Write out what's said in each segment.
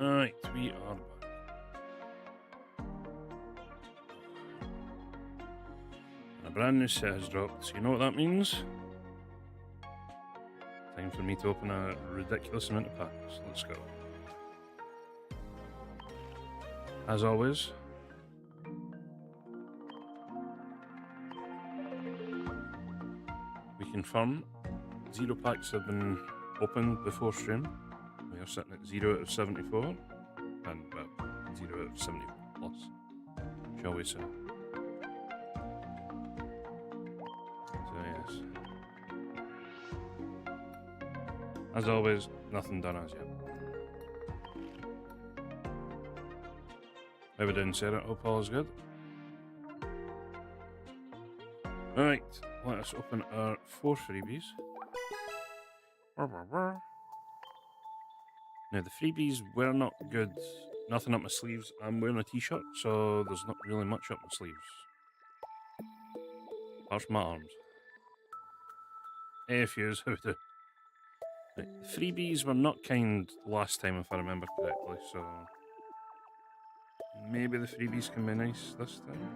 Right, we are back. A brand new set has dropped, so you know what that means? Time for me to open a ridiculous amount of packs. Let's go. As always, we confirm 0 packs have been opened before stream. We are sitting at 0 out of 74, and well, 0 out of 74 plus, shall we say. So yes. As always, nothing done as yet. How we doing, Sarah? Hope all is good. Alright, let us open our 4 freebies. Now, the freebies were not good. Nothing up my sleeves. I'm wearing a t-shirt, so there's not really much up my sleeves. Apart from my arms. Hey, fuse, how we do? Right, the freebies were not kind last time, if I remember correctly, so maybe the freebies can be nice this time.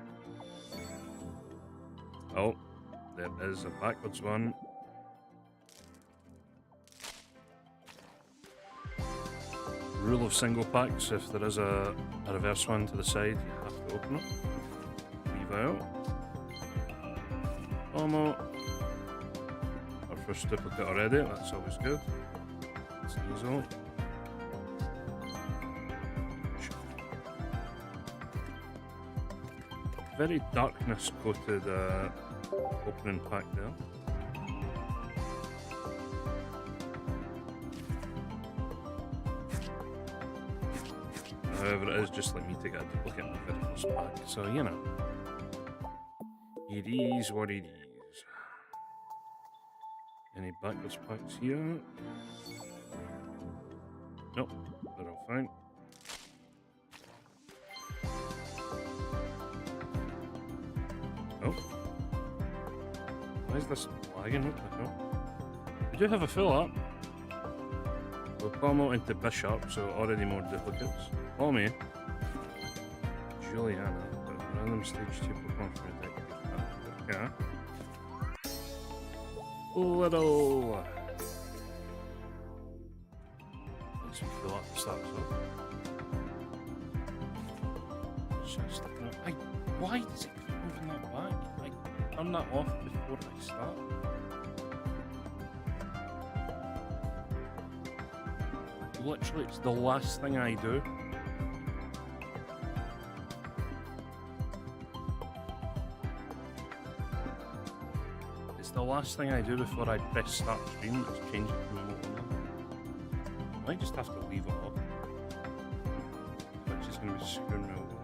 Oh, there is a backwards one. Rule of single packs: if there is a reverse one to the side, you have to open it. Leave out. Almost. Our first duplicate already, that's always good. It's easy. Very darkness coated opening pack there. However, it is just like me to get a duplicate in my very first pack, so you know. It is what it is. Any backwards packs here? Nope, they're all fine. Oh. Why is this lagging? What the hell? We do have a fill up. We'll palm into Bishop, so already more duplicates. Call me Juliana, but random stage 2 Pokemon for a deck. Yeah. Little. Let's see, fill up the starts up. Why does it keep moving that back? I turn that off before I start. Literally, it's the last thing I do. It's the last thing I do before I press start stream. It's change it to remote only. I might just have to leave it off. Which is going to be screwing me over.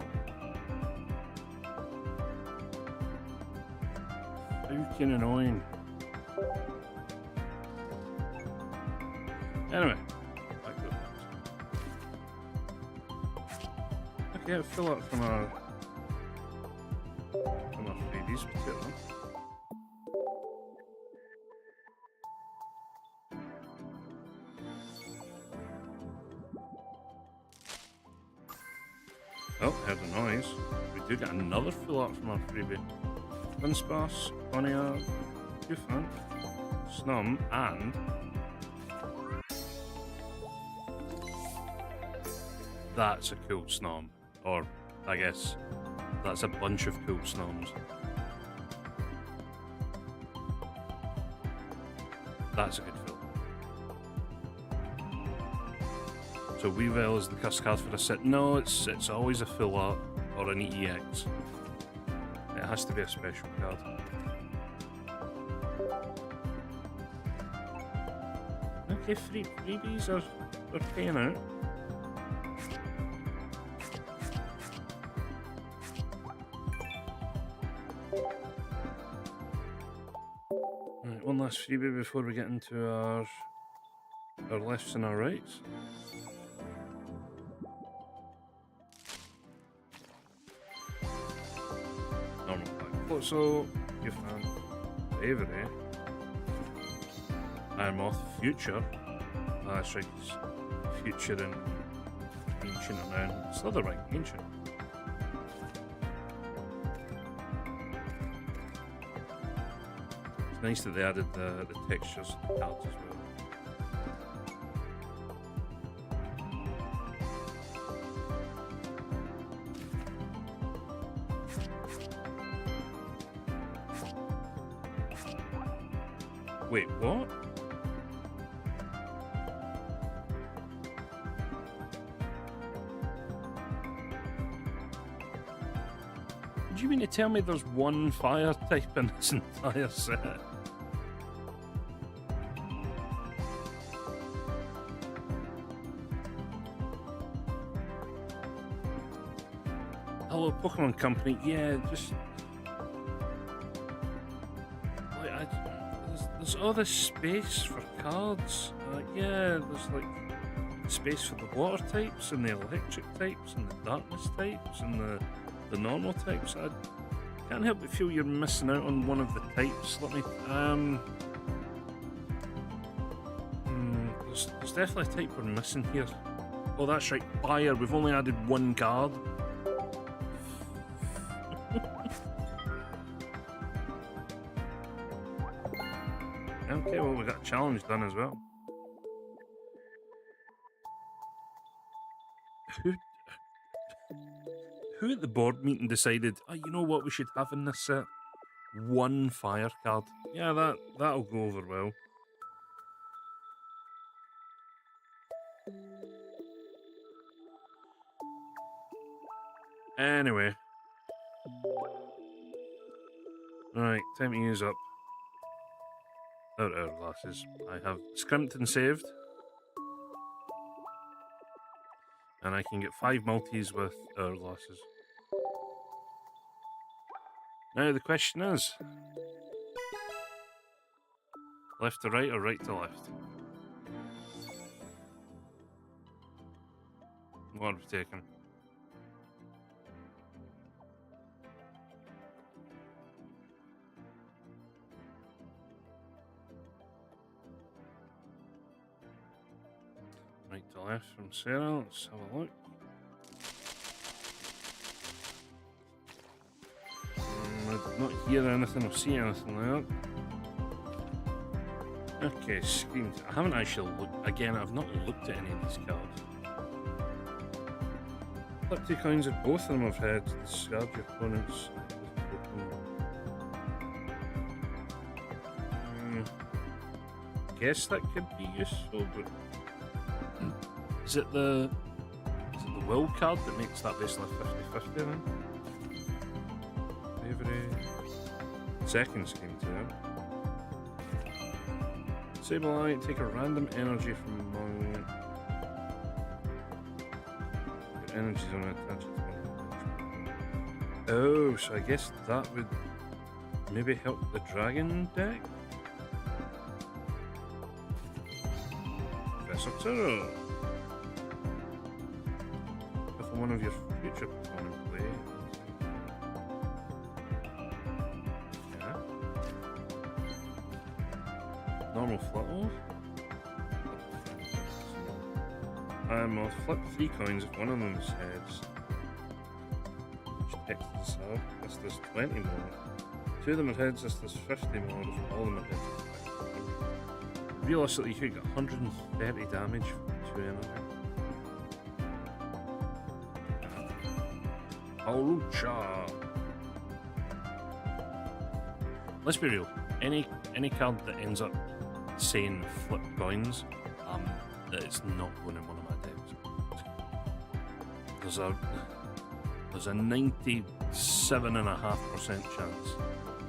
Freaking annoying. Anyway. Okay, fill up from our freebies, particularly. Oh, heard a noise. We do get another fill up from our freebie. Dunsparce, Bonnier, Bufant, Snum, and that's a cool Snom. Or, I guess, that's a bunch of cool Snoms. That's a good fill. So Weavile is the cuss card for a set. No, it's always a fill art or an EX. It has to be a special card. Okay, freebies are paying out. Right, one last freebie before we get into our lefts and our rights. Normal pack. So, Bufant, Bravery, Iron Moth, Future. That's right, Future and ancient around. Slitherite, ancient. It's nice that they added the textures to the cards as well. Wait, what? Do you mean to tell me there's one fire type in this entire set? Hello, Pokemon Company. Yeah, just like there's all this space for cards. Yeah, there's like space for the water types and the electric types and the darkness types and the normal types. I can't help but feel you're missing out on one of the types. Let me. There's definitely a type we're missing here. Oh, that's right, fire. We've only added one card. Okay, well, we got a challenge done as well. Who at the board meeting decided, oh, you know what we should have in this set? One fire card. Yeah, that'll go over well. Anyway. Right, time to use up our hourglasses. I have scrimped and saved. And I can get 5 multis with hourglasses. Now the question is, left to right or right to left? What are we taking? Right to left from Sarah, let's have a look. I did not hear anything or see anything like that. Okay, screens. I haven't actually looked, again, I've not looked at any of these cards. Flip 2 coins at both of them have heads, discard your opponent's. Guess that could be useful, but is it the will card that makes that basically 50-50 then? Every second scheme too. Sableye, take a random energy from among your energies on attach it to one. Oh, so I guess that would maybe help the dragon deck? Professor Turo. If one of your future Pokemon play. Yeah. Normal Fluttle. I'll flip 3 coins if one of them's heads. Which picks this up. This does 20 more. 2 of them are heads, this does 50 more. If all of them are heads. Realistically, you could get 130 damage from 2 energy. Alucha. Let's be real. Any card that ends up saying flip coins, that it's not going in one of my decks. There's a 97.5% chance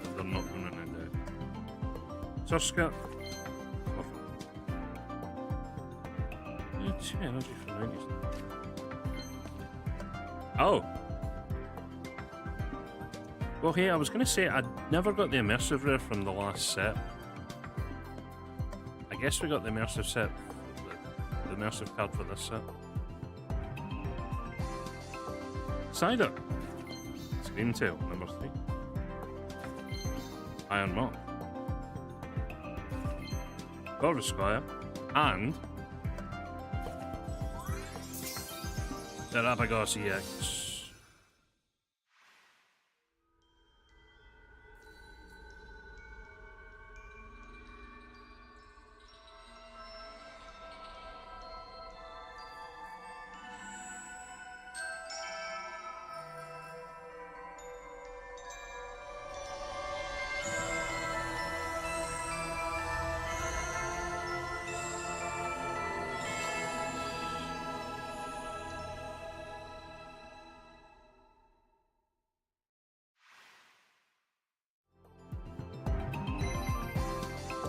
that they're not going in a deck. Surska. 2 energy for 90s. Oh! Well, hey, I was going to say I never got the immersive rare from the last set. I guess we got the immersive set, the immersive card for this set. Cider. Screamtail, number 3. Iron Moth. Corvus Squire. And Terrapagos EX.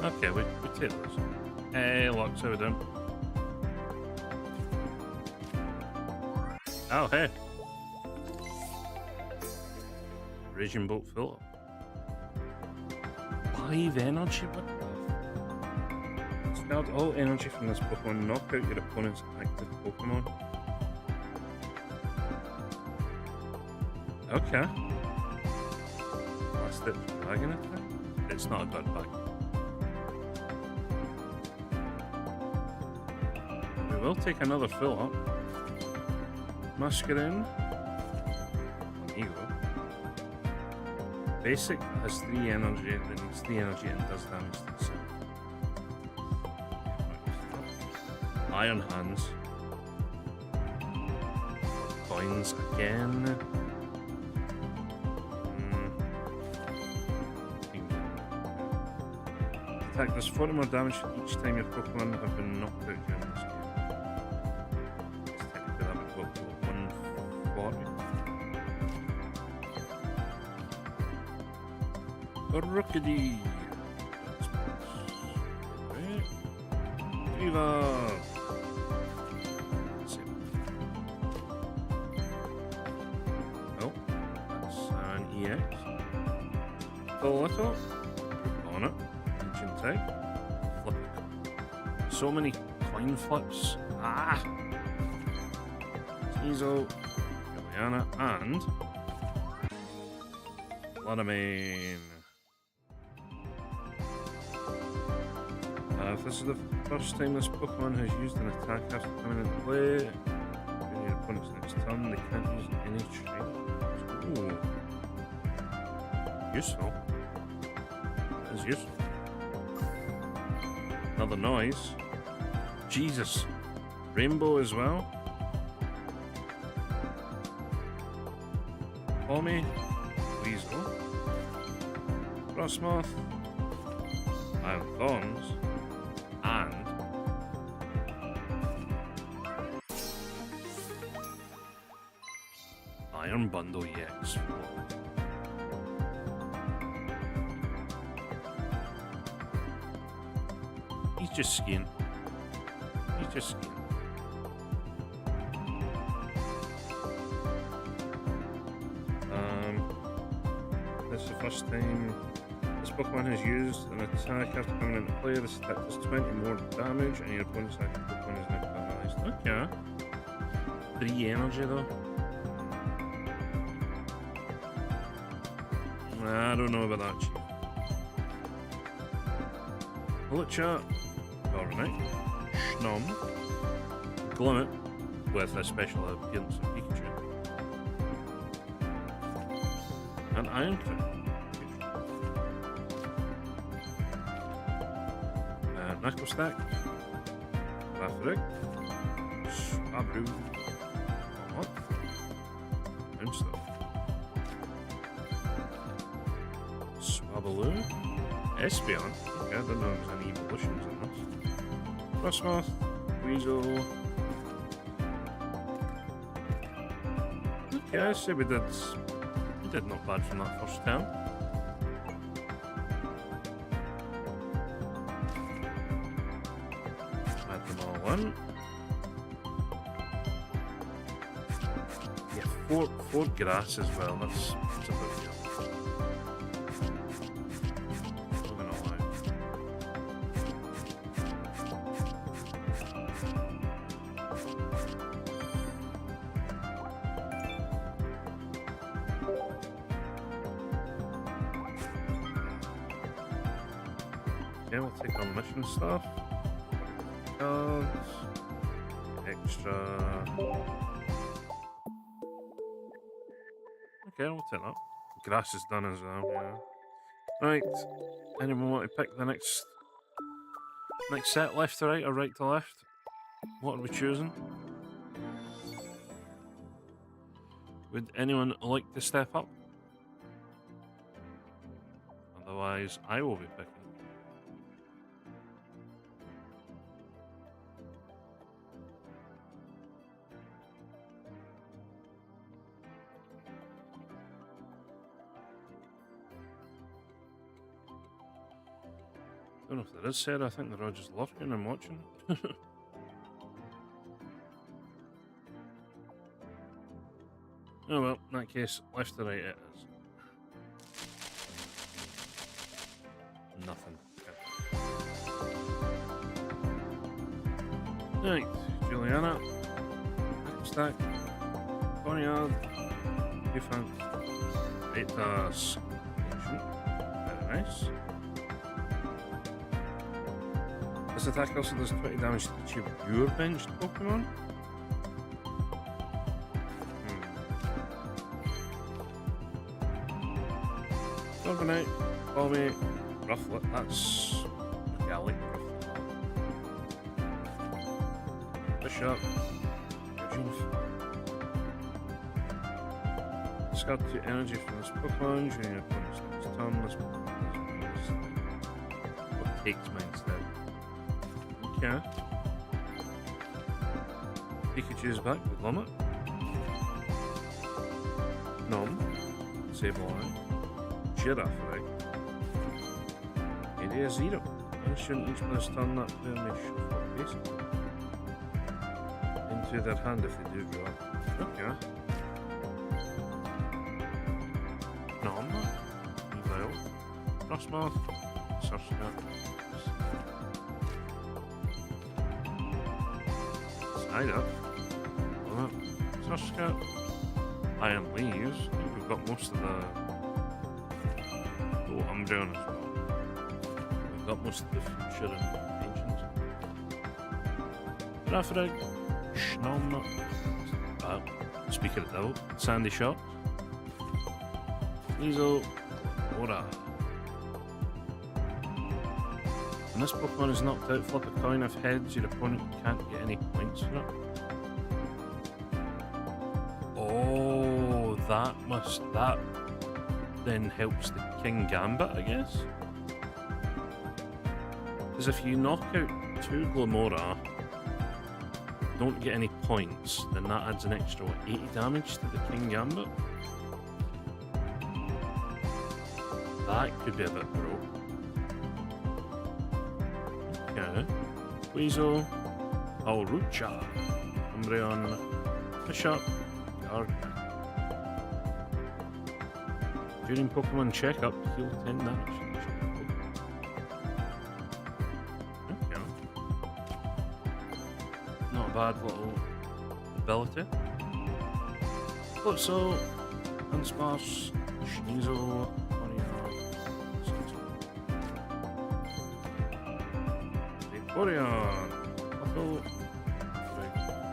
Okay, we take those. Hey, Lux, how we doing? Oh, hey. Raging Bolt filter. 5 energy? What the? Spelled all energy from this Pokemon. Knock out your opponent's active Pokemon. Okay. Last Ditch Dragon attack? It's not a good bag. We'll take another fill up. Masquerain. Ego. Basic has 3 energy, it needs 3 energy and does damage to the cell. Iron Hands. Coins again. Attack does 40 more damage each time your Pokemon have been knocked out during this game. Rookity. Viva. Oh, that's an EX. Little on it. Ancient type. Flip. So many coin flips. Ah. Sneasel, Juliana, and Vladimir. If this is the first time this Pokemon has used an attack after coming into play, during your opponent's next turn, they can't use any trainers. Ooh. Useful. That is useful. Another noise. Jesus. Rainbow as well. Pommy. Weasel. Frostmoth. Iron Thorns. And Iron Bundle EX. He's just skiing. He's just skiing. This is the first time this Pokemon has used an attack after coming into play. This attack does 20 more damage, and your opponent's active Pokemon is now paralyzed. Okay. 3 energy though. I don't know about that, Chief. Lucha, Corviknight, Schnom, Glimmet with a special appearance of Pikachu, and Ironclad. Knuckle Stack, Rathrick, Swablu, Moonstuff, Swablu, Espeon. Okay, I don't know if there's any evolutions in this. Frostmoth, Weasel. Okay, I say we did not bad from that first turn. Yeah, four grass as well. That's a bit weird. Not gonna lie. Okay, we'll take our mission stuff. Cards. Extra. Okay, we'll take that. Grass is done as well, yeah. Right. Anyone want to pick the next set, left to right or right to left? What are we choosing? Would anyone like to step up? Otherwise, I will be picking. Don't know if there is, Sarah. I think they're all just lurking and watching. Oh well, in that case, left to right it is. Nothing. Okay. Right, Juliana. Stack. Boneyard. Defense. Atas. Very nice. This attack also does 20 damage to each of your benched Pokemon. Carbonite, Balmy, Rufflet, that's... Okay, I like Rufflet. Bishop, discard 2 energy from this Pokemon during your opponent's next turn. This Pokemon takes mine instead. Okay. Pikachu's back with Limit. Nom. Sableye. Giraffe, right? Area 0. I shouldn't each player's turn that player may shuffle basically into their hand if they do draw. Okay. Nom. Evil. Frostmoth. Surfscat. Snyder. Surfscat. Iron Leaves. I think we've got most of the... Umbreon as well. We've got most of the future and ancients. Raffrig, Schnom, speaking of the devil, Sandy Shot, Weasel, Aura. When this Pokemon is knocked out, flip a coin. If heads, your opponent can't get any points for it. Oh, that then helps the King Gambit, I guess. Because if you knock out 2 Glamora, don't get any points, then that adds an extra, 80 damage to the King Gambit? That could be a bit broke. Okay. Weasel, Alrucha, Umbreon, Bishop, Gardener. During Pokemon checkup, heal 10 damage. Okay. Not a bad little ability. Flipso, Unsparce, Sneasel, Vaporeon, Puffle,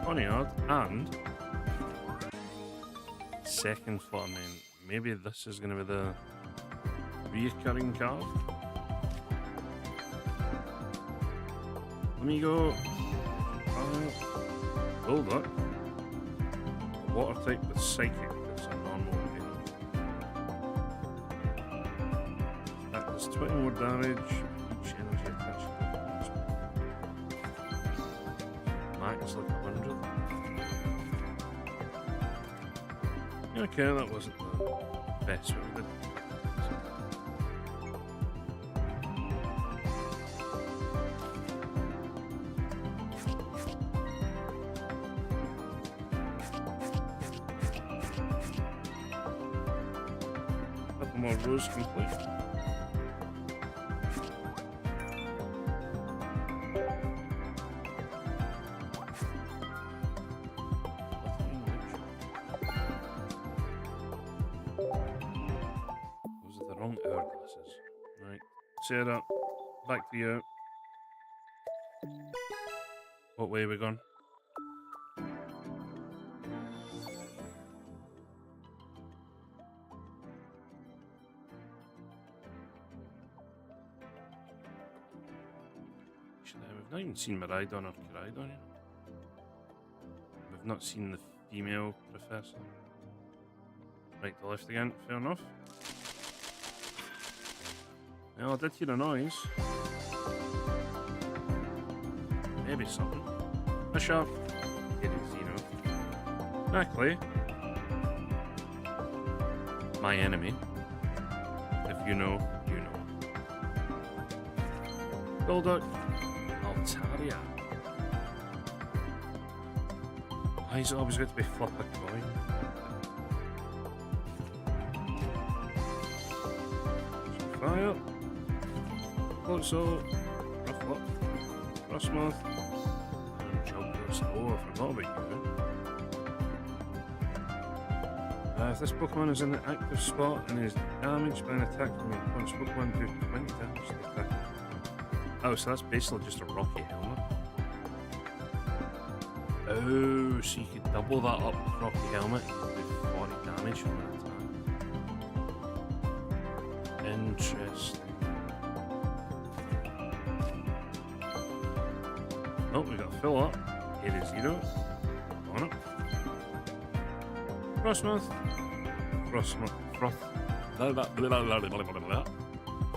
Ponyard, and second Fluttermane. Maybe this is going to be the reoccurring card. Amigo, Golduck, a water type with Psychic. That's a normal energy. That does 20 more damage. Each energy attached to it. Max like 100. Okay, that wasn't the best one we did. Couple more rows complete. Hourglasses. Right. Sarah, back to you. What way are we going? not even seen Miraidon or Koraidon yet. We've not seen the female professor. Right to left again, fair enough. Well, I did hear a noise. Maybe something. Bishop. It is zero. Exactly. My enemy. If you know, you know. Golduck. Altaria. Why is it always going to be flip a coin? Fire. Floatzel. Rufflet. Frostmoth. And Jugglers. Oh, I forgot about you. If this Pokemon is in the active spot and is damaged by an attack from your opponent's Pokemon, do 20 damage to the attack. Oh, so that's basically just a rocky helmet. Oh, so you could double that up with rocky helmet and do 40 damage from an attack. Interesting. Oh, we got a fill up. It is zero. On it. Frostmoth.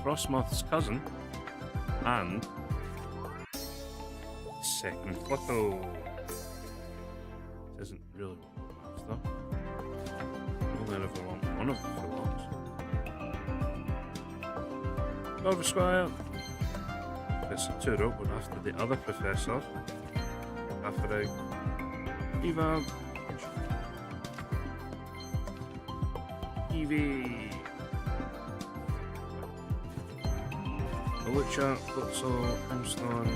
Frostmoth's cousin. And second Flutto. It isn't really what we're after. Only ever want one of the fill-ups. Corvisquire. Professor Turo, but after the other professor. After Evard. Eevee. Lucha, Floatzel, Brimstone,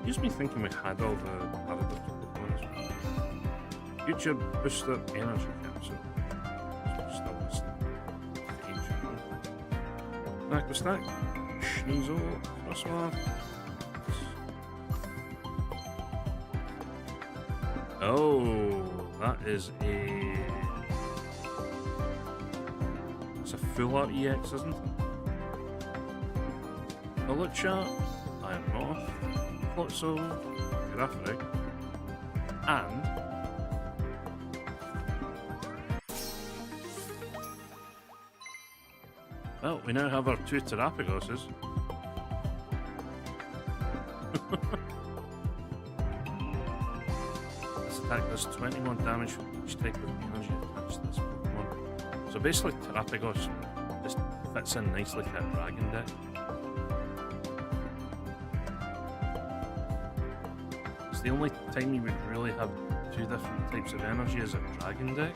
Used me thinking we had all the Paradox Pokemon. Future Booster Energy Capsule. Still listening. Knackle Stack, Sneasel, Frostmoth. Oh, that is a... It's a full art EX, isn't it? Lucha, Iron Moth, Floatzel, Giraffaric, and well, we now have our two Terrapagoses. This attack does 20 more damage from each type of energy attached to this Pokemon. So basically, Terrapagos just fits in nicely to a dragon deck. It's the only time you would really have two different types of energy as a dragon deck.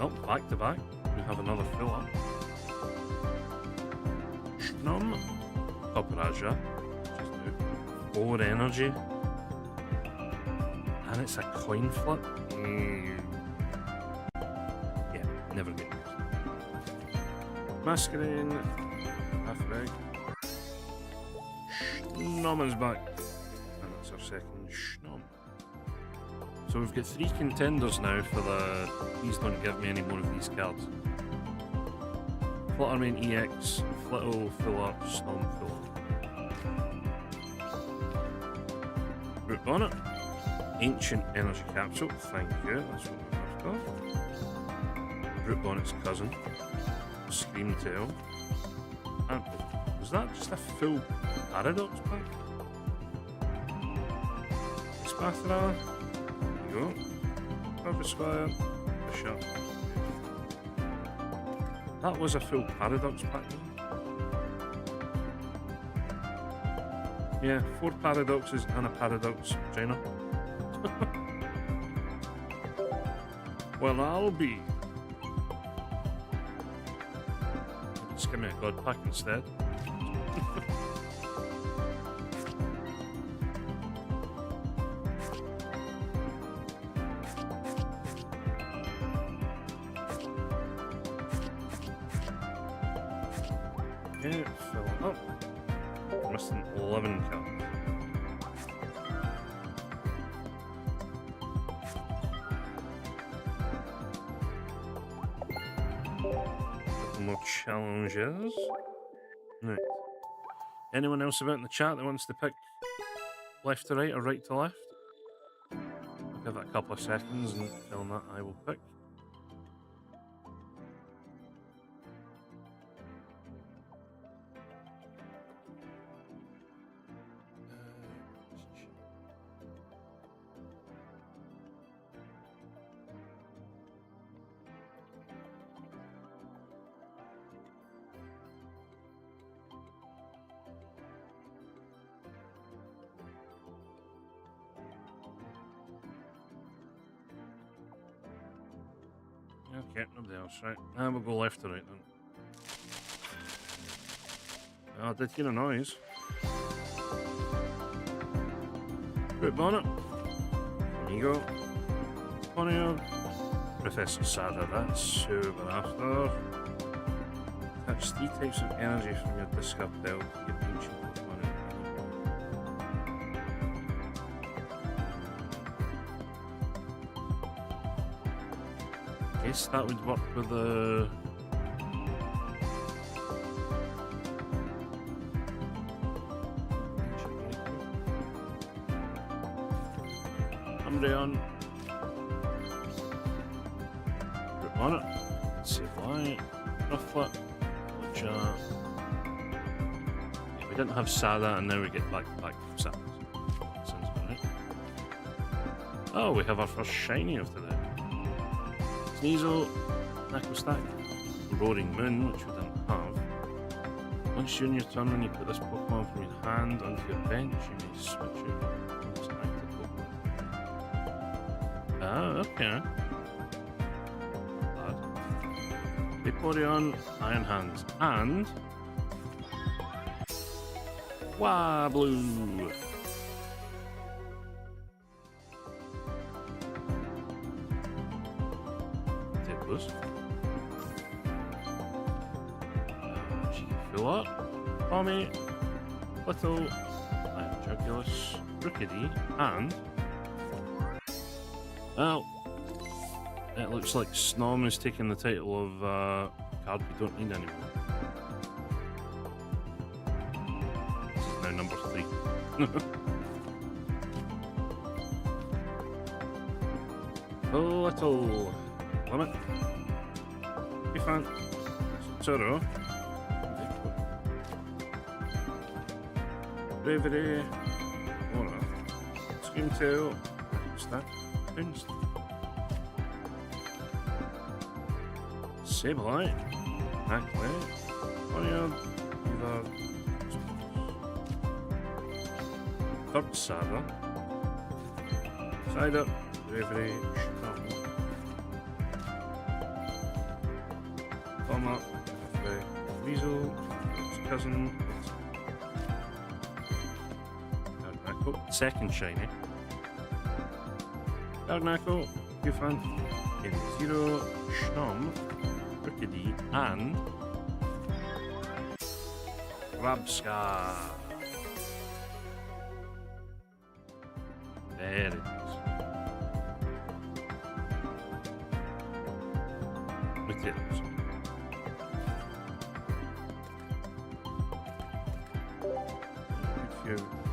Oh, back to back, we have another fill up. Shnum, Cobraja, which is new, 4 energy. And it's a coin flip. Yeah, never get used. Masquerain, Half-Egg. Shnum is back. And that's our second Shnum. So we've got 3 contenders now for the please don't give me any more of these cards. Fluttermane EX, Flitto, Full Art, Snom, Full Art. Root Bonnet. Ancient Energy Capsule, thank you, that's what we're after. Root Bonnet's cousin, Screamtail, and was that just a full Paradox pack? Spathra, there you go, Corvisquire, Bishop. That was a full Paradox pack. Yeah, 4 Paradoxes and a Paradox China. Well, I'll be. Just give me a God pack instead. Okay, fill it up. Missing 11 cards. more challenges. Right. Anyone else about in the chat that wants to pick left to right or right to left? I'll give it a couple of seconds and tell them that I will pick. Okay, nobody else, right. We'll go left to right then. Oh, I did hear a noise. Root bonnet. Amigo. Ponyo. Professor Sada, that's super after. Touch 3 types of energy from your discard belt to get ancient Pokemon. Guess that would work with the Umbreon. Root on it. Save light. Rufflet. Yeah, we didn't have Sada and now we get back Sada. Sounds about right. Oh, we have our first shiny of today. Sneasel, Knuckle Stack, Roaring Moon, which we didn't have. Once during your turn, when you put this Pokemon from your hand onto your bench, you may switch it to an active Pokemon. Ah, okay. Bad. Vaporeon, Iron Hands, and Wablu. She can fill up. Tommy, Little, Jugulus, Rookidee, and well, it looks like Snom is taking the title of card we don't need anymore. This is now number 3. Little Limit. Fan. Zoro. Bravery. Aura. Screamtail. Stack. Bounce. Sableye. Hacklet. Onion. Third Sada. Side up. Bravery. Bomber, Weasel, cousin, Gargnacko, second shiny. Gargnacko, Qfan, Zero, Snom, Rookidee, and Rabscar. There it is. Materials.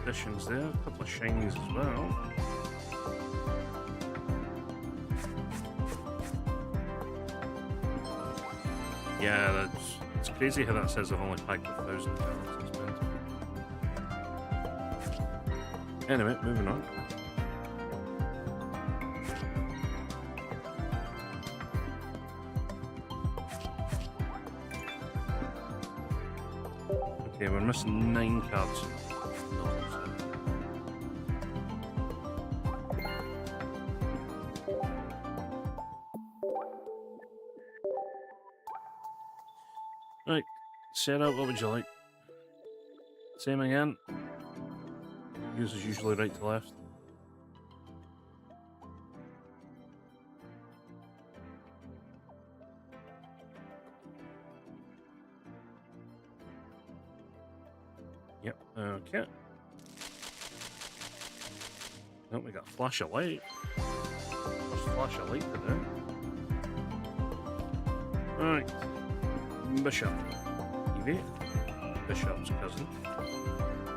Additions there, a couple of shinies as well. Yeah, it's crazy how that says I've only packed 1,000 cards. It's meant to. Anyway, moving on. Okay, we're missing 9 cards. Right, set up, what would you like? Same again. Use is usually right to left. Yep, okay. Oh, we got a flash of light. First flash of light today. Alright. Bishop. Evie. Bishop's cousin.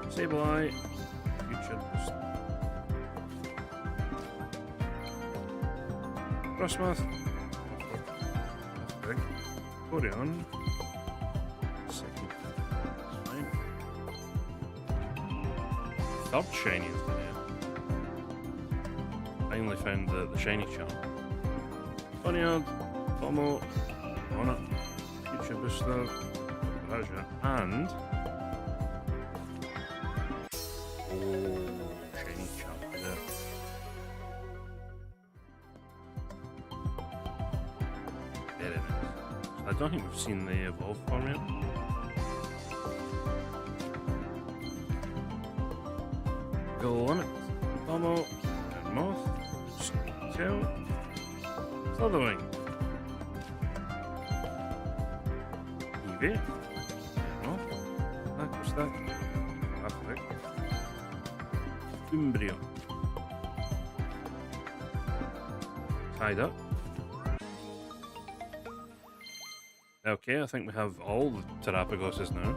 Sableye. Future Boost. Frostmoth. That's big. Orion. Second. That's fine. Third shiny of the day. Finally found the shiny charm. Onyard. Tomo. Honor. Future Booster. Raja. And. Oh, shiny charm there. Very nice. I don't think we've seen the evolve form yet. Go on it. Tomo. And Moth. Tail. Slitherwing. Eevee. Moth. Aquastack. Affleck. Umbrio. Tied up. Okay, I think we have all the Terrapagoses now.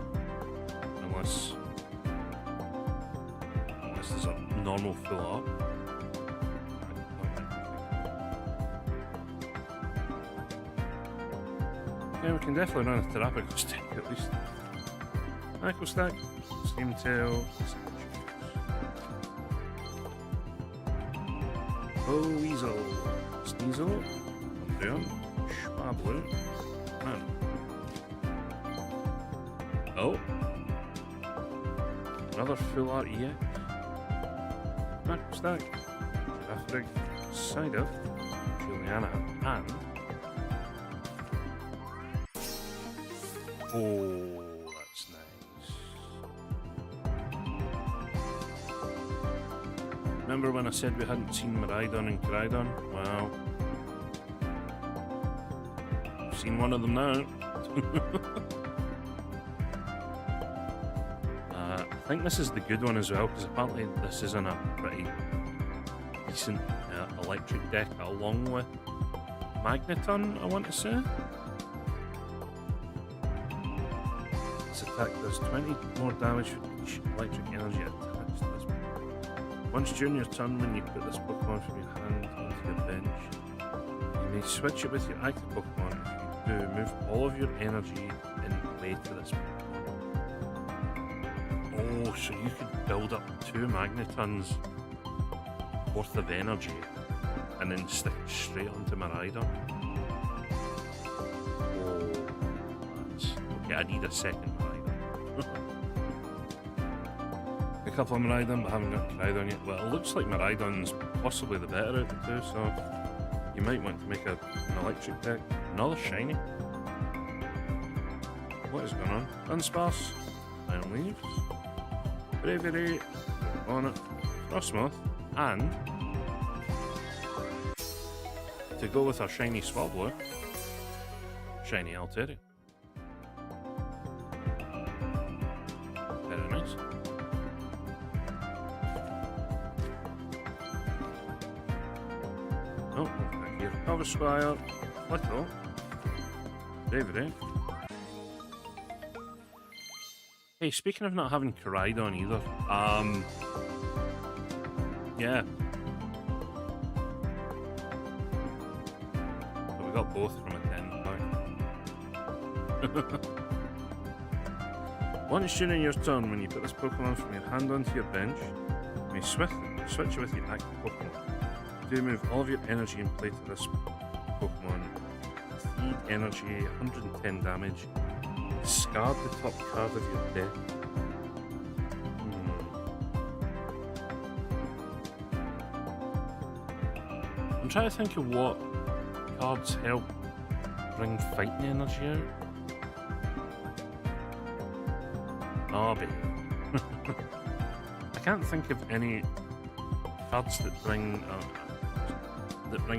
Unless there's a normal full art. Okay, we can definitely run a Terrapagos deck at least. Aquastack, Steamtail, Weasel, Sneasel, Umbreon, Schwablu, and oh, another full art EX. Aquastack, Affleck, Psyduck, Juliana, and oh, that's nice. Remember when I said we hadn't seen Miraidon and Koraidon? Well, I've seen one of them now. I think this is the good one as well, because apparently this is in a pretty decent electric deck along with Magneton, I want to say. This attack does 20 more damage for each electric energy attached to this Pokemon. Once during your turn, when you put this Pokemon from your hand onto your bench, you may switch it with your active Pokemon. If you do, move all of your energy in play to this Pokemon. Oh, so you could build up 2 Magnetons worth of energy and then stick it straight onto Miraidon. Oh, that's... Okay, I need a second Miraidon. A couple of Miraidon, but I haven't got Koraidon yet. Well, it looks like Miraidon's possibly the better out of the two, so you might want to make an electric deck. Another shiny. What is going on? Dunsparce, Iron Leaves, Bravery, on it, Frostmoth, and to go with our shiny Swablu, shiny Altaria. Very nice. Oh, back here. Overspire, Little, Bravery. Hey, speaking of not having Koraidon either, yeah. So we got both from a 10 pack. Once during your turn, when you put this Pokemon from your hand onto your bench, you may switch it with your active Pokemon. Do move all of your energy in play to this Pokemon. Feed energy, 110 damage. Discard the top card of your deck. I'm trying to think of what cards help bring fighting energy out. Oh, baby. I can't think of any cards that bring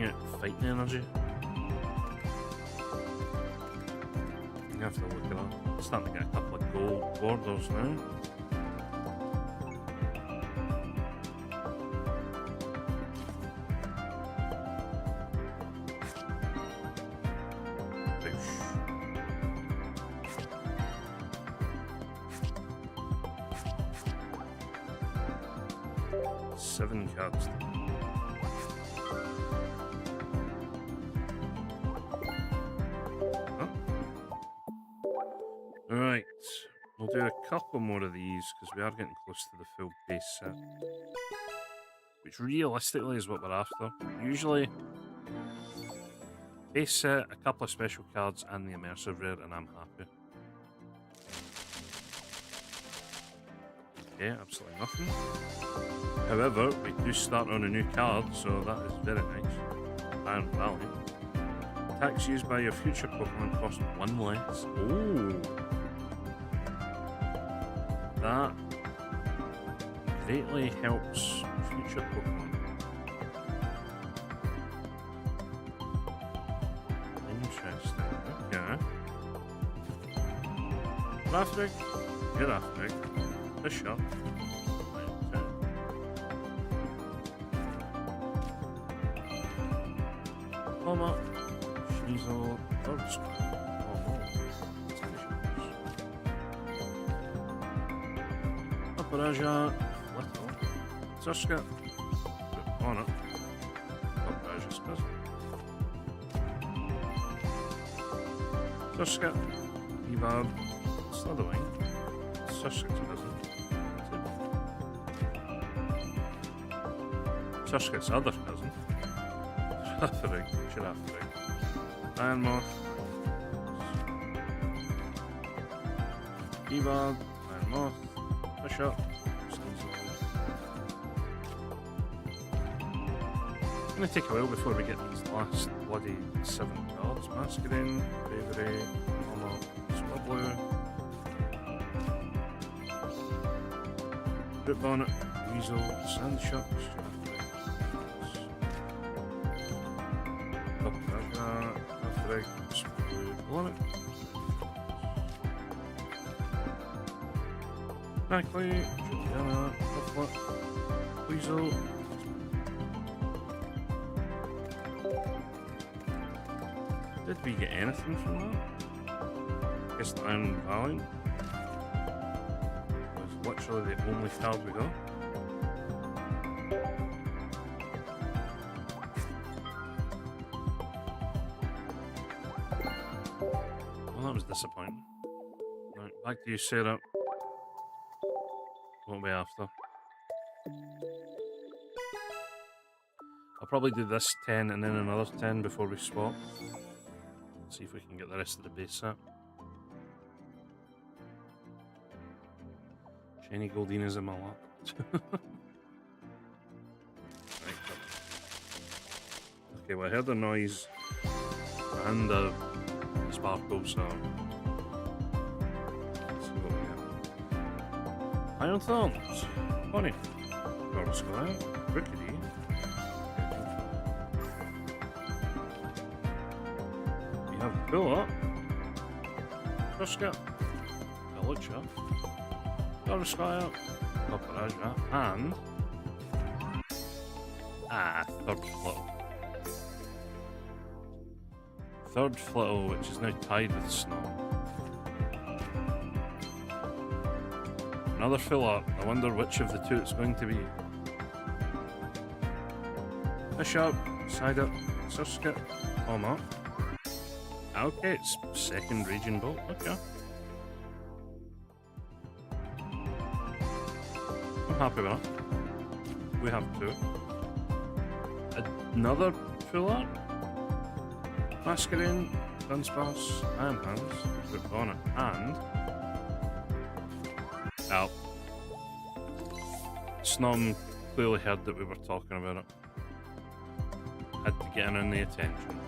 out fighting energy. I have to look it up. I'm starting to get a couple of gold borders now. 7 cards. Oh. Alright, we'll do a couple more of these because we are getting close to the full base set. Which realistically is what we're after. Usually, base set, a couple of special cards, and the immersive rare, and I'm happy. Okay, absolutely nothing. However, we do start on a new card, so that is very nice. Iron Valley. Attacks used by your future Pokemon cost 1 less. Oh! That greatly helps future Pokemon. Interesting. Okay. Raftig. You're Raftig. Bishop. Homa. Sneasel. Dog's. Raja, Little, Tuska, on it, Raja's cousin, Tuska, Evad, Slitherwing, Tuska's cousin, Tuska's other cousin, Raftig, Giraffe, Ironmoth, Evad, Ironmoth, Bishop. It's going to take a while before we get these last bloody 7 cards. Masquerain, Bravery, Armor, Swablu, Root Bonnet, Weasel, Sandshot, Raja, Raftig, Swablu, Bonnet, Knackley, Juliana, Rufflet, Weasel. Did we get anything from that? I guess the Iron Valley was literally the only card we got. Well, that was disappointing. Right, back to you, Sarah. What are we after? I'll probably do this 10 and then another 10 before we swap. See if we can get the rest of the base set. Shiny Goldinas in my lap. Right. Okay, well I heard the noise and the sparkle, so let's see what we get. Iron Thorns, Bonnie, Coruscant, Rickety. Pull up, Tuska, Galucha, Coruscant, Raja, and third Flittle. Third Flittle, which is now tied with Snow. Another fill up. I wonder which of the two it's going to be. Bishop, Side Up, Surskit, Homa. Okay, it's second Raging Bolt. Okay. I'm happy with that. We have 2. Another full art. Masquerain, Dunsparce, Iron Hands, Root Bonnet, and Snom clearly heard that we were talking about it. Had to get in on the attention.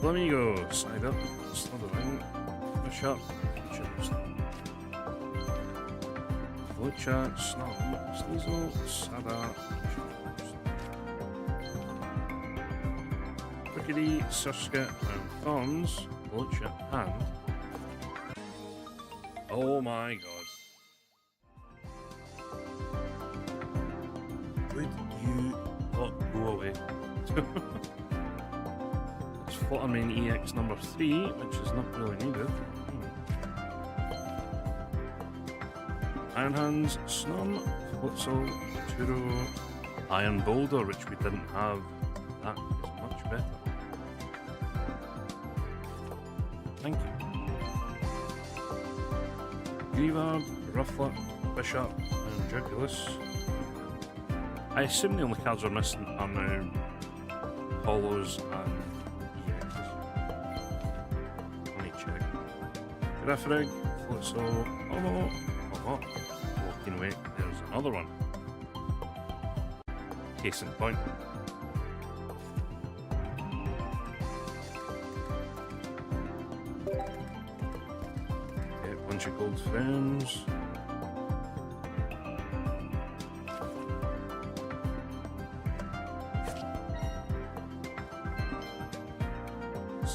Flamingo, Side Up, Slitherwing, Bishop, Lucha, Snom, Sneasel, Sada, Rickety, Surskit, and Thorns, Lucha, and... Oh my god. Would you not go away? Fluttermane EX number 3, which is not really needed. Iron Hands, Snum, Floatzel, Turo, Iron Boulder, which we didn't have. That is much better. Thank you. Greavard, Rufflet, Bishop, and Jugulus. I assume the only cards we're missing are now Hollows and EXs. Let me check. Griffrig, Floatzel, Hollow. Oh, walking away, there's another one. Case in point. Okay, bunch of gold frames.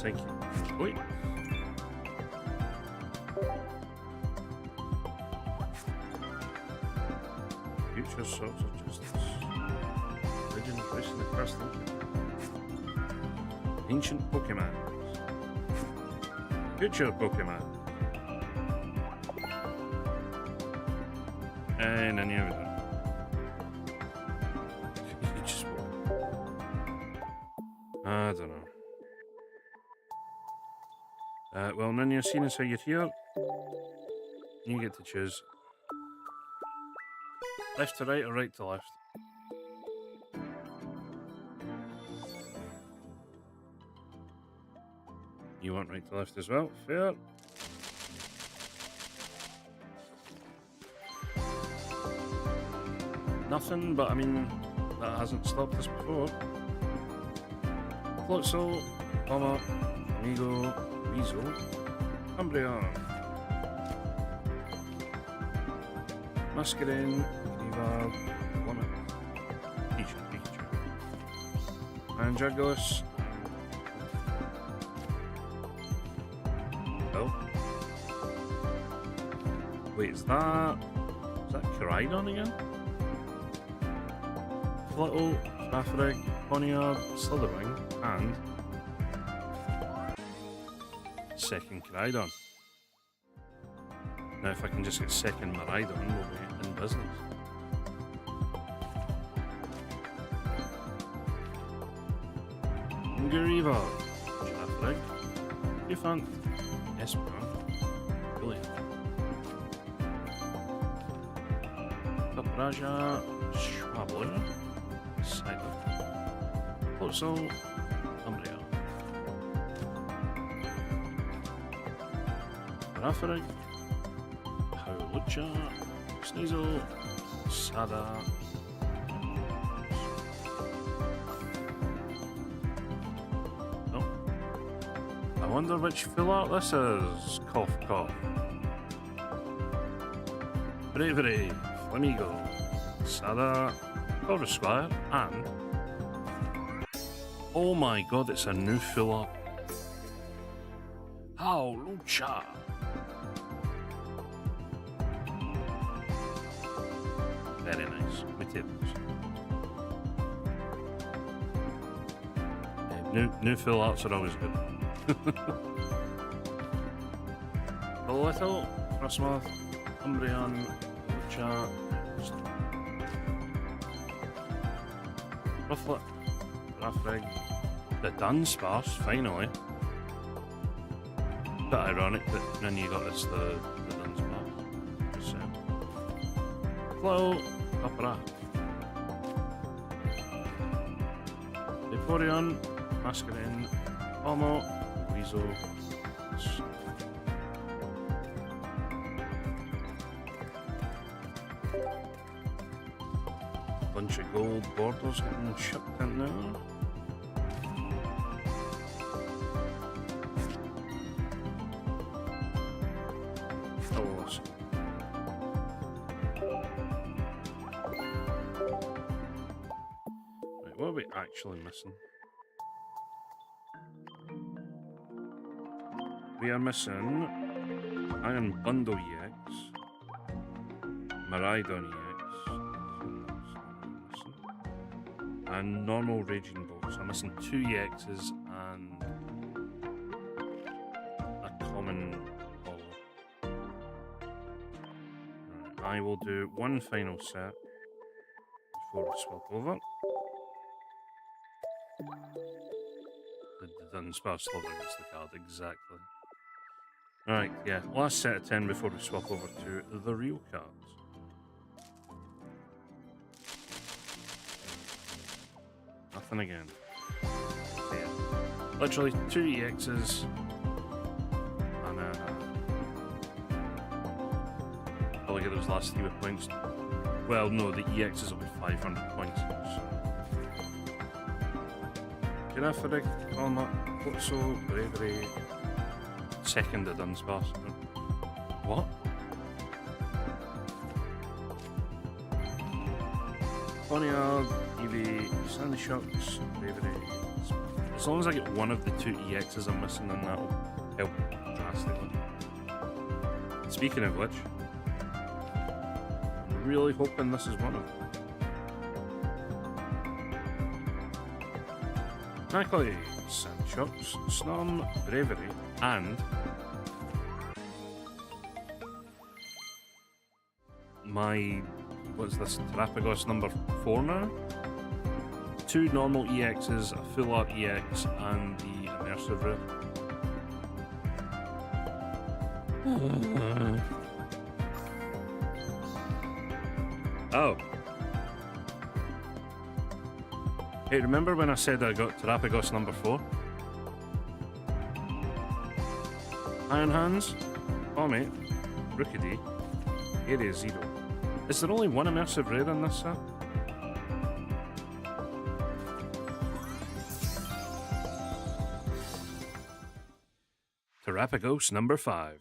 Thank you. Wait. Future Swords of Justice. Legend Racing Across the Ancient Pokemon. Future Pokemon. And any of them. You just I don't know. Well, Nanya, seeing as how you're here, you get to choose. Left to right or right to left? You want right to left as well? Fair. Nothing, but I mean, that hasn't stopped us before. Floatzel, Bomber, Amigo, Weasel, Umbreon, Masquerain, Greavard, Limit, Pikachu, and Jugulus. Oh. Wait, is that Koraidon again? Flittle, Faffrig, Ponyard, Slitherwing, and second Koraidon. Now if I can just get second Miraidon, we'll be in business. Greavard, Faffrig, Ufant, Espeon, Brilliant, Raja, Schwabler, Cider, Floatzel, Umbreon, Raffarig, Howlucha, Sneasel, Sada. Oh. I wonder which full art this is. Cough, cough. Bravery, Flamigo, Sada, Corvusquire, and oh my god, it's a new full art. Howlucha. Very nice. We take those. New full arts are always good. Little, Frostmoth, Umbreon, Lucha, Rufflet, Raffrig, the Dunsparce, finally. Bit ironic that then you got us the Dunsparce. Just saying. Flow, Opera, Vaporeon, Masquerain, Pomo, Weasel, bunch of gold borders getting shipped in now. Awesome. Right, what are we actually missing? We are missing Iron Bundle EX, Miraidon EX, and normal Raging Bolts. I'm missing 2 EXs and I will do one final set before we swap over. The Dunsparce Slither gets the card, exactly. Alright, yeah, last set of 10 before we swap over to the real cards. Nothing again. Yeah. Literally 2 EXs. And probably get those last 3 with points. Well, no, the EXs will be 500 points. So. Did I predict on that? So bravery. Second at Dunsparce. What? Ponyard, Eevee, Sandy Shocks, bravery. As long as I get one of the 2 EXs I'm missing, then that'll help drastically. Speaking of which, I'm really hoping this is one of them. Exactly. Sandy Shocks, Snom, bravery, and my, what's this, Terapagos number 4 now? 2 normal EXs, a full art EX, and the immersive rare. Oh. Hey, remember when I said I got Terapagos number 4? Iron Hands, Vomit, Rookidee, Area 0. Is there only one immersive rare in this set? Terapagos number 5.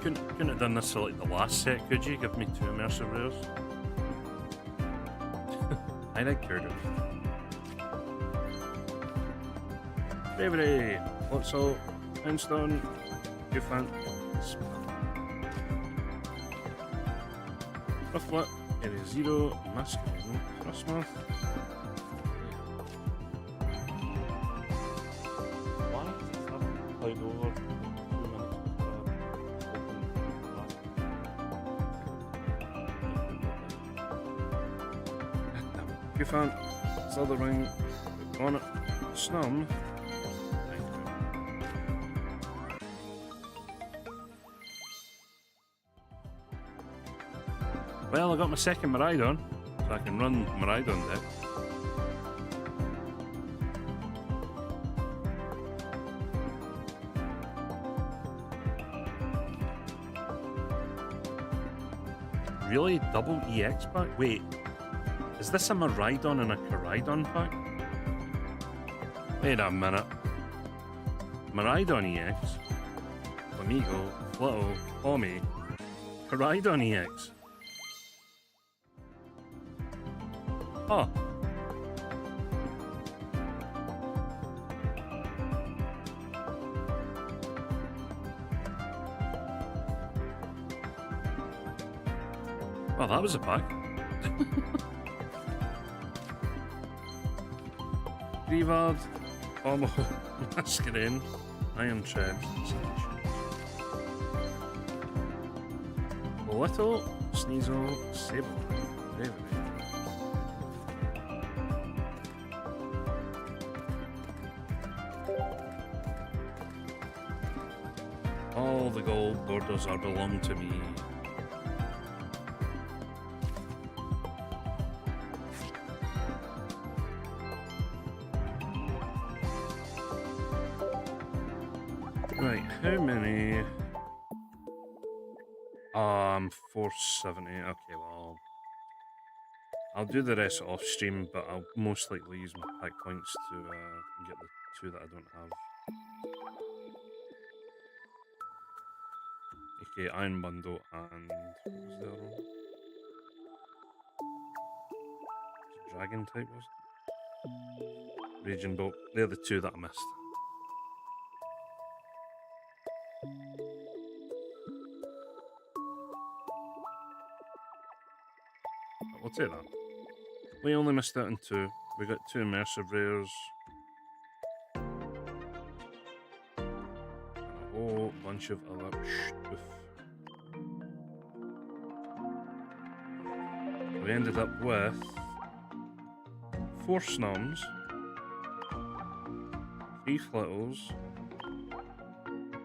Couldn't have done this for like the last set, could you? Give me 2 immersive rares. I like Kurdos. Bravery, Lotso, Poundstone, Goofant, Rufflet, Area 0, Masquerade, Frostmoth. Why is this stuff played over? Goofant, Slithering, Bonnet, Snom. Well, I got my second Miraidon, so I can run Miraidon deck. Really? Double EX pack? Wait. Is this a Miraidon and a Koraidon pack? Wait a minute. Miraidon EX, Flamigo, Flittle, Pommy, Koraidon EX. Oh. Well, that was a pack. Greavard, Pomo, Masquerain, Iron Tread, Little, Sneasel, Sableye, Bravery. All the gold borders are belong to me. Right, how many? 470. Okay, well, I'll do the rest off stream, but I'll most likely use my pack points to get the 2 that I don't have. aka Iron Bundle, and what was the other one? Was it Dragon type, was it? Raging Bolt. They're the two that I missed. But we'll take that. We only missed out on two. We got two immersive rares. And a whole bunch of other stuff. We ended up with 4 Snoms, 3 Flittles,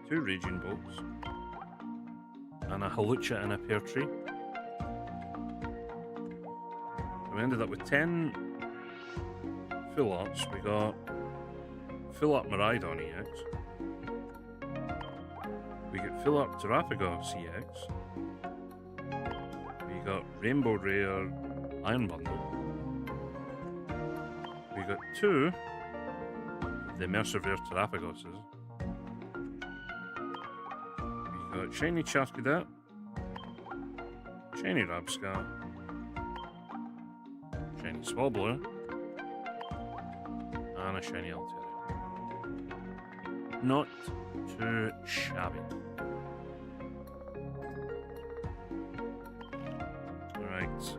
2 Raging Bolts, and a Halucha and a Pear Tree. We ended up with 10 full arts. We got full art Miraidon EX. We get full art Terraphagos EX. We got Rainbow Rare Iron Bundle. We got 2 of the Immersive Rare Terraphagoses. We got Shiny Charcadet, Shiny Rabscat, Shiny Swablu, and a Shiny Altaria. Not too shabby. Alright.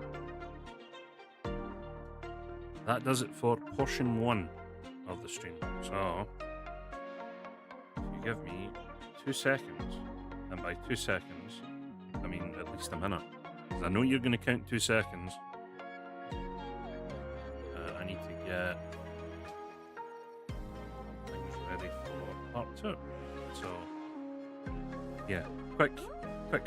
That does it for portion 1 of the stream. So, if you give me 2 seconds, and by 2 seconds, I mean at least a minute, because I know you're going to count 2 seconds. I need to get things ready for part 2. So, yeah, quick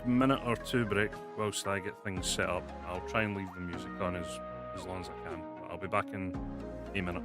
minute or 2 break whilst I get things set up. I'll try and leave the music on as long as I can, but I'll be back in a minute.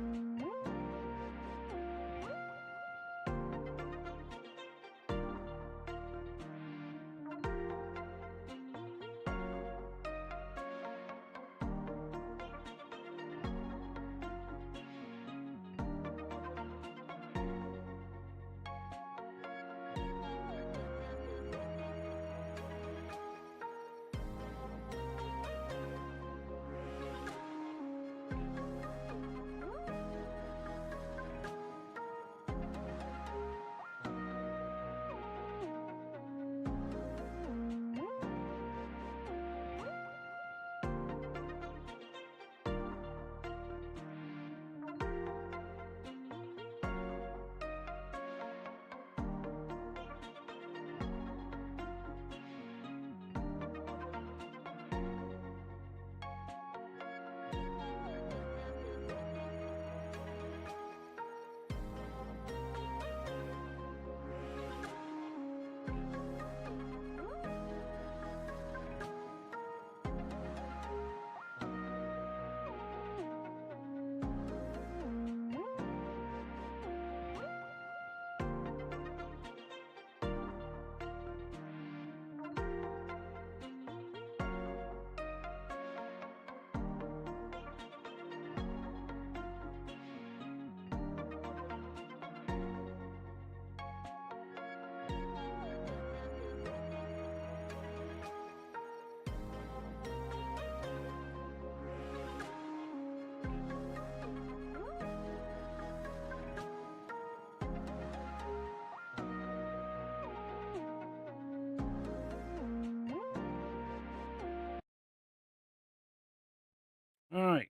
Alright.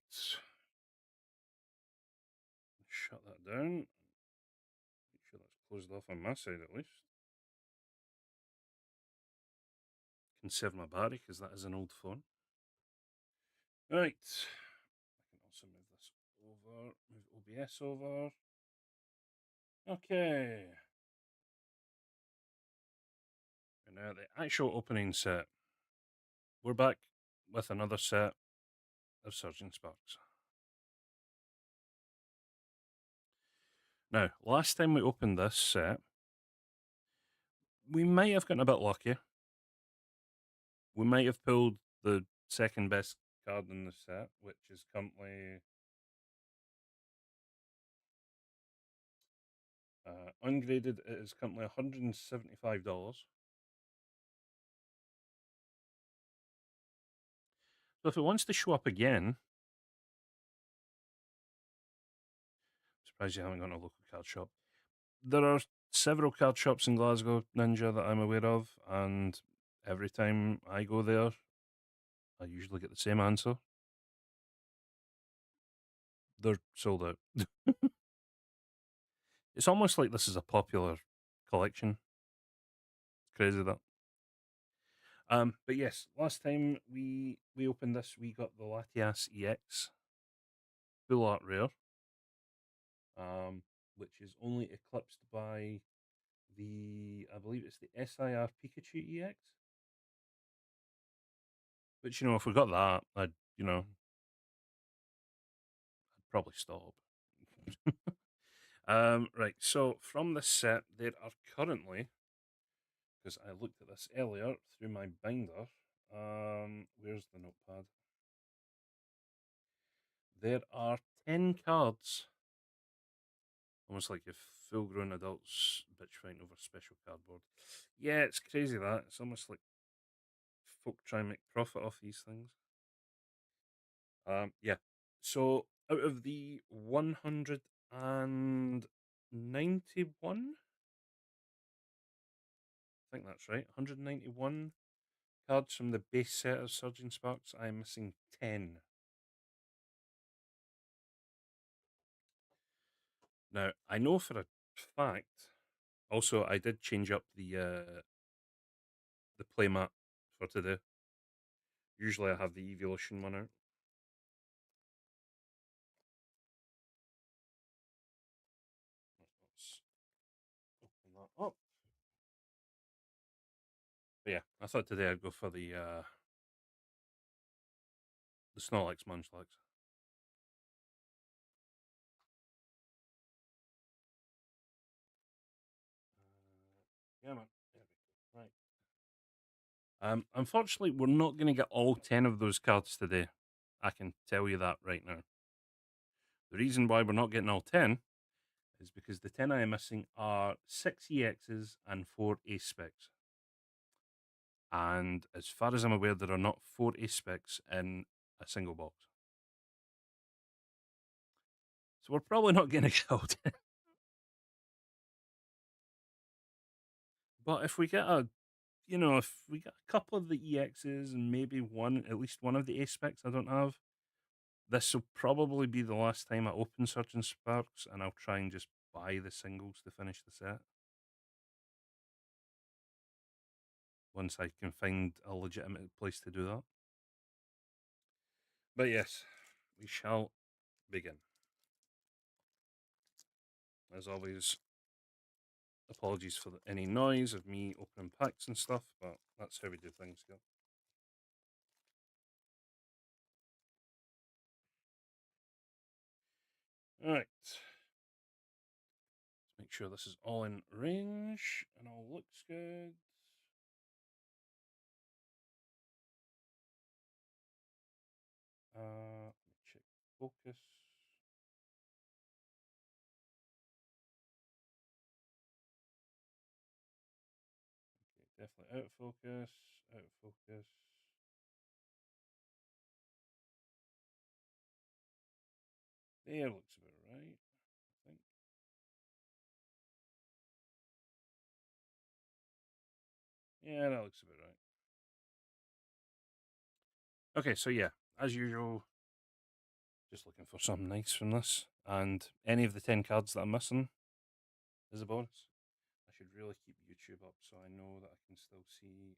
Shut that down. Make sure that's closed off on my side at least. Conserve my battery because that is an old phone. Right. I can also move this over, move OBS over. Okay. And now the actual opening set. We're back with another set of Surging Sparks. Now, last time we opened this set, we might have gotten a bit lucky. We might have pulled the second best card in the set, which is currently Ungraded, it is currently $175. So if it wants to show up again, surprised you haven't gone to a local card shop. There are several card shops in Glasgow, Ninja, that I'm aware of, and every time I go there, I usually get the same answer. They're sold out. It's almost like this is a popular collection. It's crazy that. But yes, last time we opened this, we got the Latias EX full art rare, which is only eclipsed by I believe it's the SIR Pikachu EX. Which, if we got that, I'd probably stop. Right, so from this set, there are currently, because I looked at this earlier through my binder, where's the notepad? There are 10 cards. Almost like if full grown adults bitch fighting over special cardboard. Yeah, it's crazy that. It's almost like folk try and make profit off these things. Yeah. So out of the 191, I think that's right, 191 cards from the base set of Surging Sparks, I'm missing 10. Now, I know for a fact, also, I did change up the playmat for today. Usually I have the Evolution one out. Let's open that up. But yeah, I thought today I'd go for the Snorlax Munchlax. Yeah, man. There we go. Right. Unfortunately, we're not going to get all 10 of those cards today. I can tell you that right now. The reason why we're not getting all 10 is because the 10 I am missing are 6 EXs and 4 Ace Specs. And as far as I'm aware, there are not 4 Ace Specs in a single box. So we're probably not going to get all 10. But if we get if we get a couple of the EXs and maybe at least one of the Ace Specs I don't have, this will probably be the last time I open Surgeon Sparks, and I'll try and just buy the singles to finish the set. Once I can find a legitimate place to do that. But yes, we shall begin. As always, apologies for any noise of me opening packs and stuff, but that's how we do things here. Alright. Let's make sure this is all in range and all looks good. Let me check focus. Okay, definitely out of focus, out of focus. There looks about right, I think. Yeah, that looks about right. Okay, so yeah, as usual, just looking for something nice from this. And any of the 10 cards that I'm missing is a bonus. I should really keep YouTube up so I know that I can still see.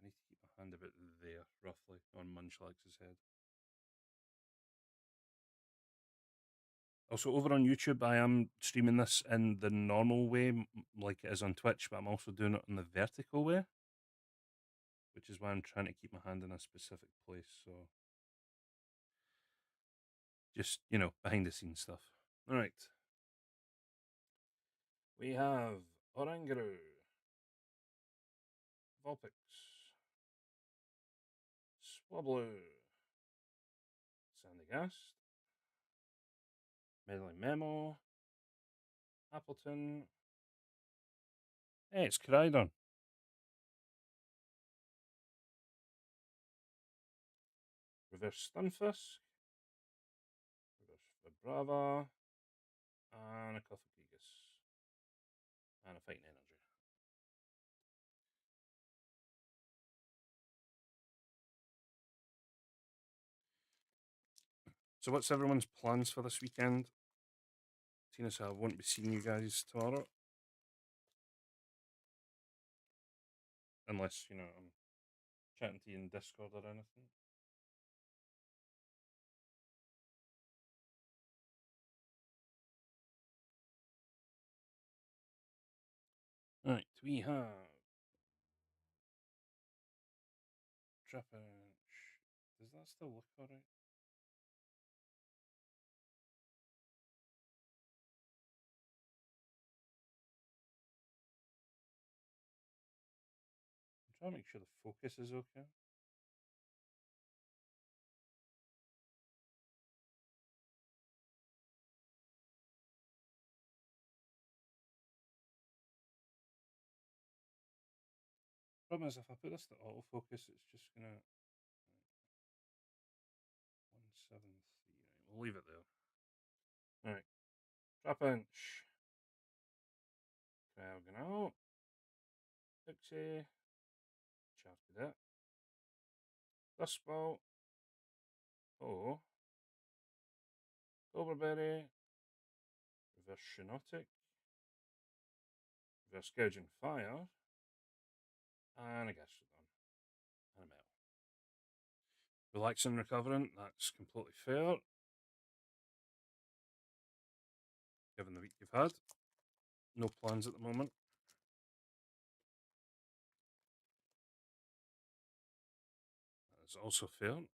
I need to keep my hand about there, roughly, on Munchlax's head. Also, over on YouTube, I am streaming this in the normal way, like it is on Twitch, but I'm also doing it in the vertical way, which is why I'm trying to keep my hand in a specific place. So, just, behind the scenes stuff. All right. We have Oranguru, Vulpix, Swablu, Sandygast, Meddling Memo, Appleton. Hey, it's Crydon. Reverse Stunfisk. Reverse Vibrava. And a Cofagrigus. And a Fighting Energy. So what's everyone's plans for this weekend? Seeing as I won't be seeing you guys tomorrow. Unless, I'm chatting to you in Discord or anything. Right, we have Trapinch. Does that still look alright? I'm trying to make sure the focus is okay. Problem is, if I put this to autofocus, it's just gonna 173. Right, we'll leave it there. All right, Trapinch. Cryogonal. Pixie. Charcadet. Dustbolt. Oh. Cobraberry. Reverse Shinotic. Reverse Gouging Fire. And a Gastrodon. And a Mel. Relaxing, recovering. That's completely fair. Given the week you've had. No plans at the moment. That's also fair.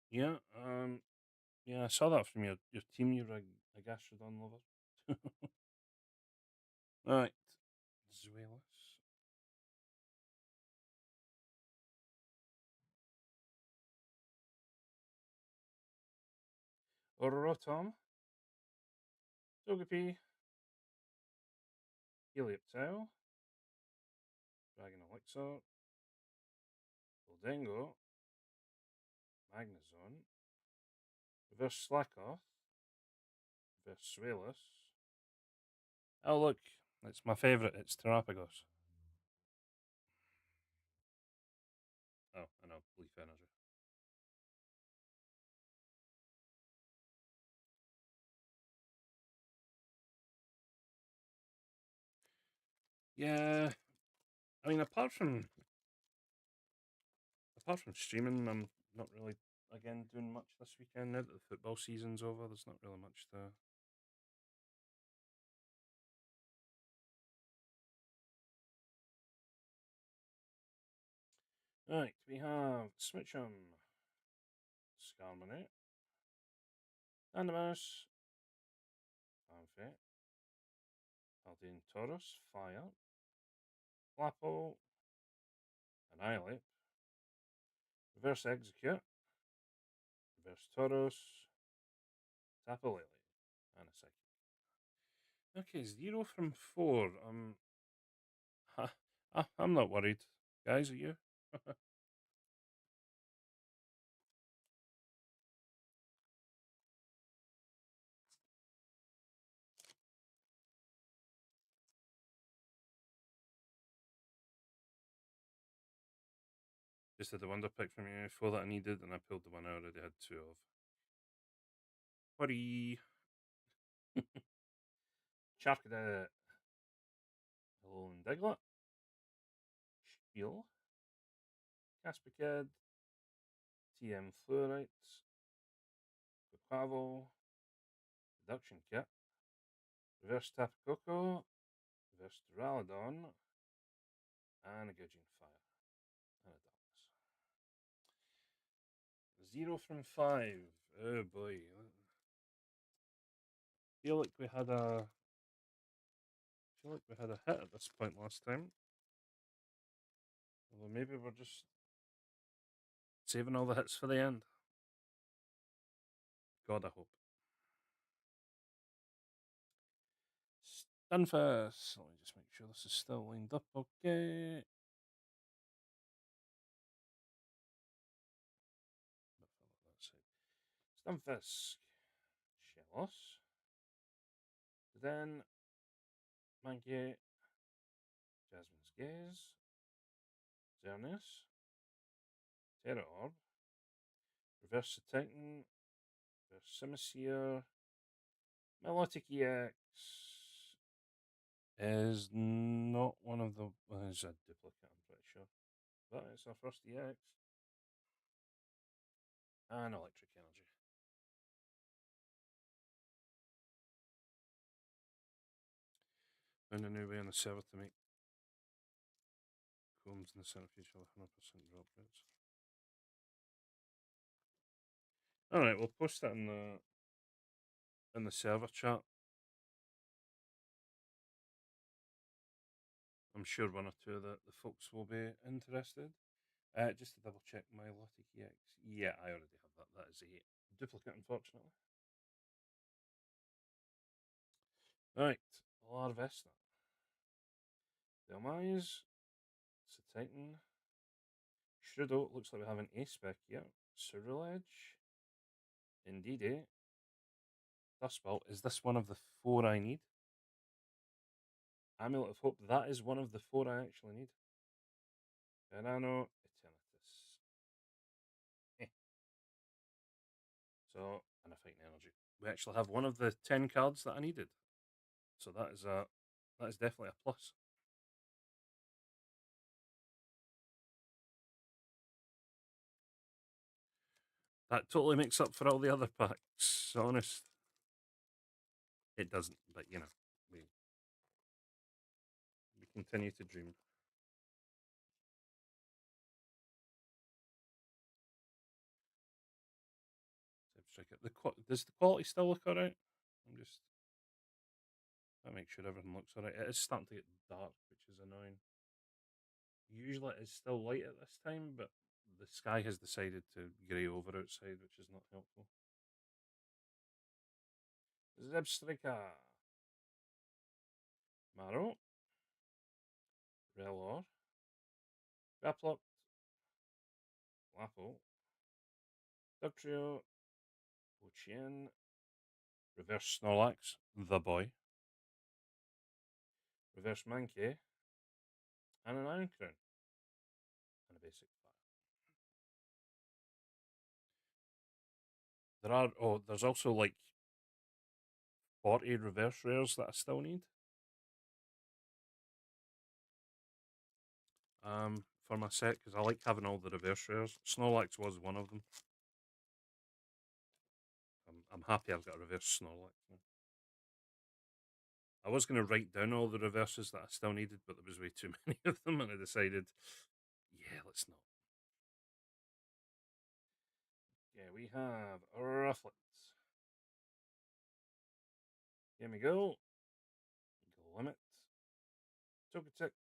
Yeah, I saw that from your team. You're a Gastrodon lover. Right, Zweilous. Rotom. Togepi. Helioptile. Dragon Elixir. Goldengo. Magnezone. Reverse Slackoth. Reverse Zweilous. Oh, look, it's my favourite. It's Terapagos. Oh, I know, Leaf Energy. Yeah, I mean, apart from streaming, I'm not really again doing much this weekend. Now that the football season's over, there's not really much to. Right, we have Switchum, Scarmonet, Animus, Fanfet, Aldean Taurus, Fire, Flapple, Annihilate, Reverse Execute, Reverse Taurus, Tapu Lele, and a Psychic. Okay, 0 from 4. I'm not worried. Guys, are you? Just had the wonder pick from you, 4 that I needed, and I pulled the one I already had 2 of. Worry. Charcadet. Hello, Diglett. Spiel. Casper Kid. TM Fluorites. Quavo. Reduction Kit. Reverse Tapu Koko. Reverse Duraludon. And a Gouging Fire. And a Darkness. 0 from 5. Oh boy. Feel like we had a hit at this point last time. Although maybe we're just saving all the hits for the end. God, I hope. Stunfist. Let me just make sure this is still lined up okay. Stunfisk. Shellos. Then Mankey. Jasmine's Gaze. Xerneas. Terra Orb. Reverse the Titan. Reverse Simisear. Melodic EX is not one of the. It's a duplicate, I'm pretty sure. But it's our first EX. And Electric Energy. Found a new way on the server to make combs in the centrifuge with 100% drop rates. Alright, we'll post that in the server chat. I'm sure one or two of the folks will be interested. Just to double check my Lotic EX. Yeah, I already have that. That is a duplicate, unfortunately. Right, Larvesta. Delmise. Titan. Shrudo. Looks like we have an A-spec here. Ceruledge. Indeed. Dustbolt. Is this one of the 4 I need? Amulet of Hope. That is one of the 4 I actually need. Verano. Eternatus. So, and a Fighting Energy. We actually have one of the 10 cards that I needed. So that is definitely a plus. That totally makes up for all the other packs, honest. It doesn't, but you know, we continue to dream. Does the quality still look alright? I'm just I make sure everything looks alright. It is starting to get dark, which is annoying. Usually it is still light at this time, but the sky has decided to grey over outside, which is not helpful. Zebstrika. Marrow. Relor. Grapploct. Lapo. Dugtrio. Ochien. Reverse Snorlax. The boy. Reverse Mankey. And an Iron Crown. And a basic fire. There's also like 40 reverse rares that I still need. For my set, because I like having all the reverse rares. Snorlax was one of them. I'm happy I've got a reverse Snorlax now. I was going to write down all the reverses that I still needed, but there was way too many of them, and I decided, yeah, let's not. Yeah, we have Rufflets. Here we go. Limit. Togetic.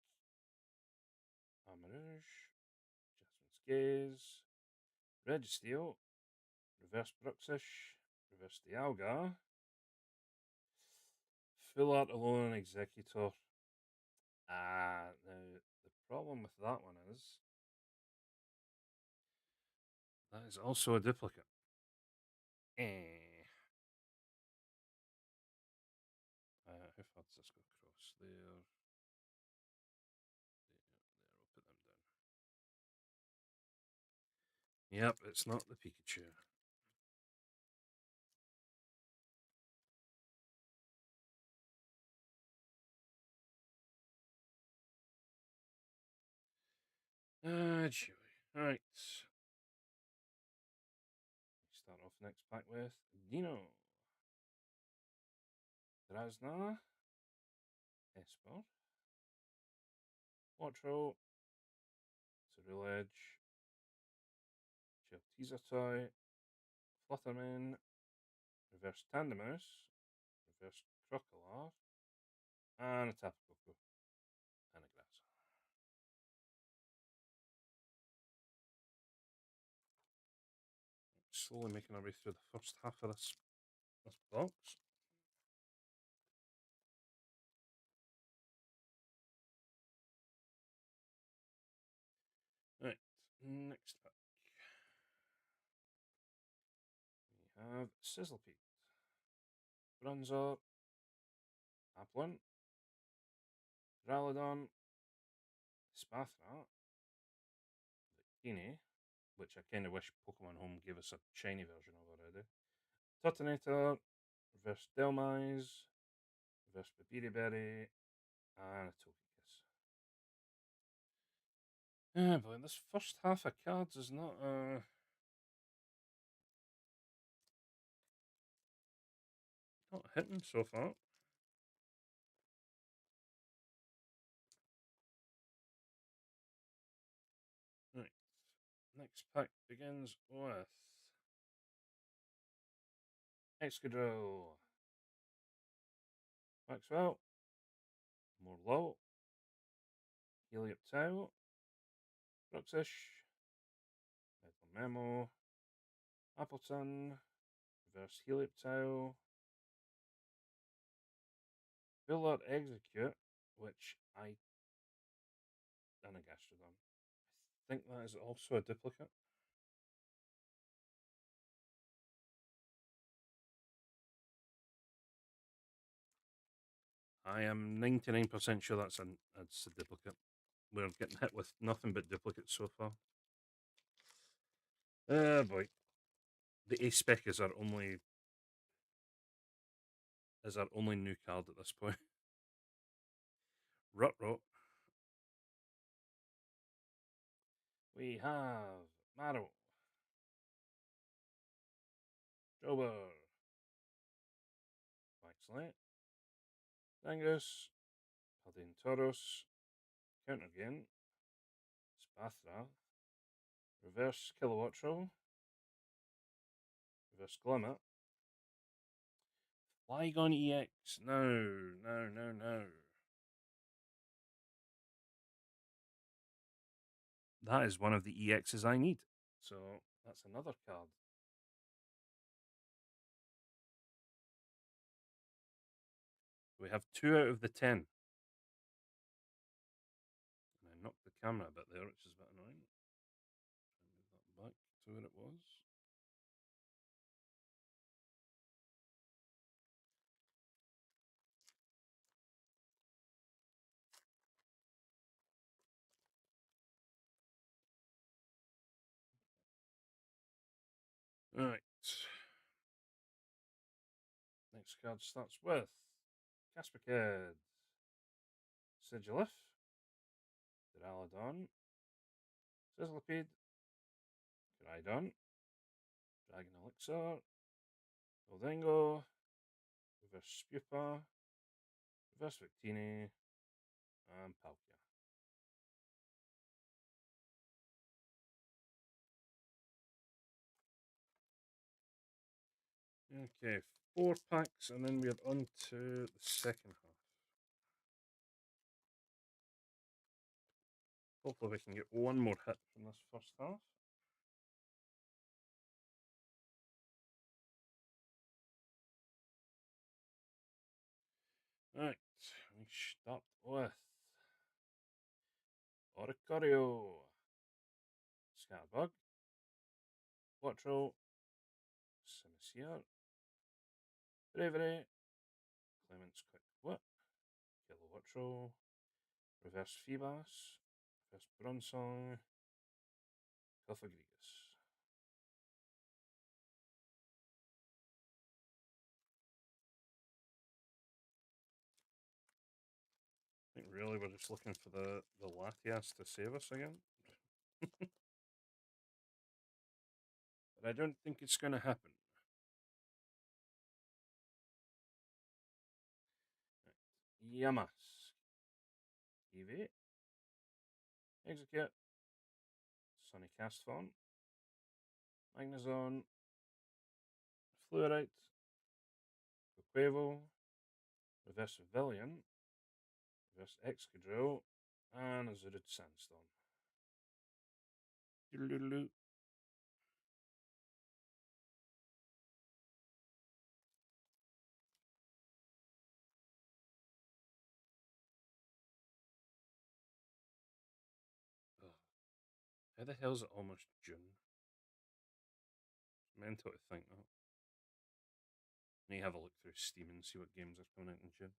Armarouge. Jasmine's Gaze. Registeel. Reverse Bruxish. Reverse Dialga. Full Art Alone Executor. Now the problem with that one is that is also a duplicate. How far does this go across? There. We'll put them down. Yep, it's not the Pikachu. Chewy. Alright. Start off next pack with Dino. Drasna. Esper. Quattro. Ceruledge. Teasertoy. Flutterman. Reverse Tandemouse. Reverse Crocolar. And a Tapu Koko. And a Grass. slowly making our way through the first half of this box. Right, next pack. We have Sizzlepede, Bronzor, Applin, Dralodon, Spathra, Victini, which I kind of wish Pokemon Home gave us a shiny version of already. Turtonator, reverse Delmise, reverse Babiri, and a Togekiss. Yeah, boy, this first half of cards is not hitting so far. Right, next pack begins with Excadrill, Maxwell, Morlow, Helioptile, Bruxish, Memo, Appleton, reverse Helioptile, Billard Execute, which and a Gastrodon. I think that is also a duplicate. I am 99% sure that's a duplicate. We're getting hit with nothing but duplicates so far. Oh boy. The Ace Spec is our only new card at this point. Rut. We have Maro, Jober, Waxlight, Dangus, Paldean Tauros, Counter again, Spathra, Reverse Kilowattrel, Reverse Glimmer, Flygon EX. No. That is one of the EXs I need. So that's another card. We have 2 out of the 10. And I knocked the camera a bit there, which is a bit annoying. Move that back to where it was. Right. Next card starts with Caspercad, Sigilif, Duraludon, Sizzlepede, Groudon, Dragon Elixir, Goldengo, Reverse Spupa, Reverse Victini, and Palkia. Okay, 4 packs, and then we're on to the second half. Hopefully we can get one more hit from this first half. Right, we start with Oricorio, Scatterbug, Quattro, Simisear, Bravery, Clement's Quick Wit, Kilowattrel, Reverse Feebas, Reverse Bronzong, Cofagrigus. I think really we're just looking for the Latias to save us again. But I don't think it's going to happen. Right. Yamask, EV, Execute, Sunny Castform, Magnezone, Fluorite, Quavo, Reverse Valiant, Reverse Excadrill, and a Zooted Sandstorm. How the hell is it almost June? Mental to think that. Let me have a look through Steam and see what games are coming out in June.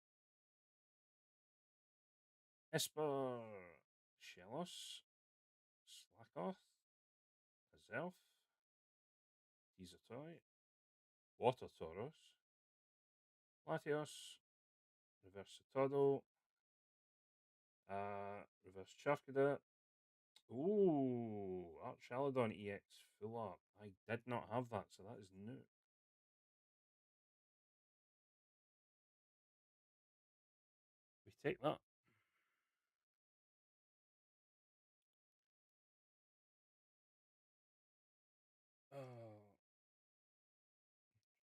Esper, Shellos, Slackoth, Azelf, Teasatoy, Water Tauros, Latios, Reverse Todo, Reverse Charcadet. Ooh, Archaludon EX full art. I did not have that, so that is new. We take that.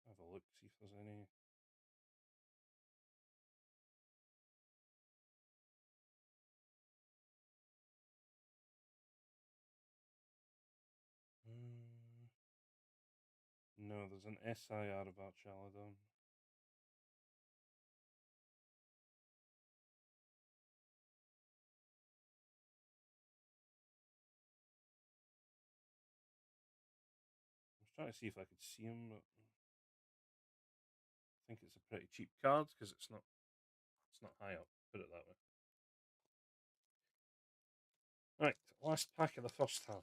Have a look, see if there's any. No, there's an SIR of Archaludon. I was trying to see if I could see him, but I think it's a pretty cheap card because it's not high up. Put it that way. Right, last pack of the first half.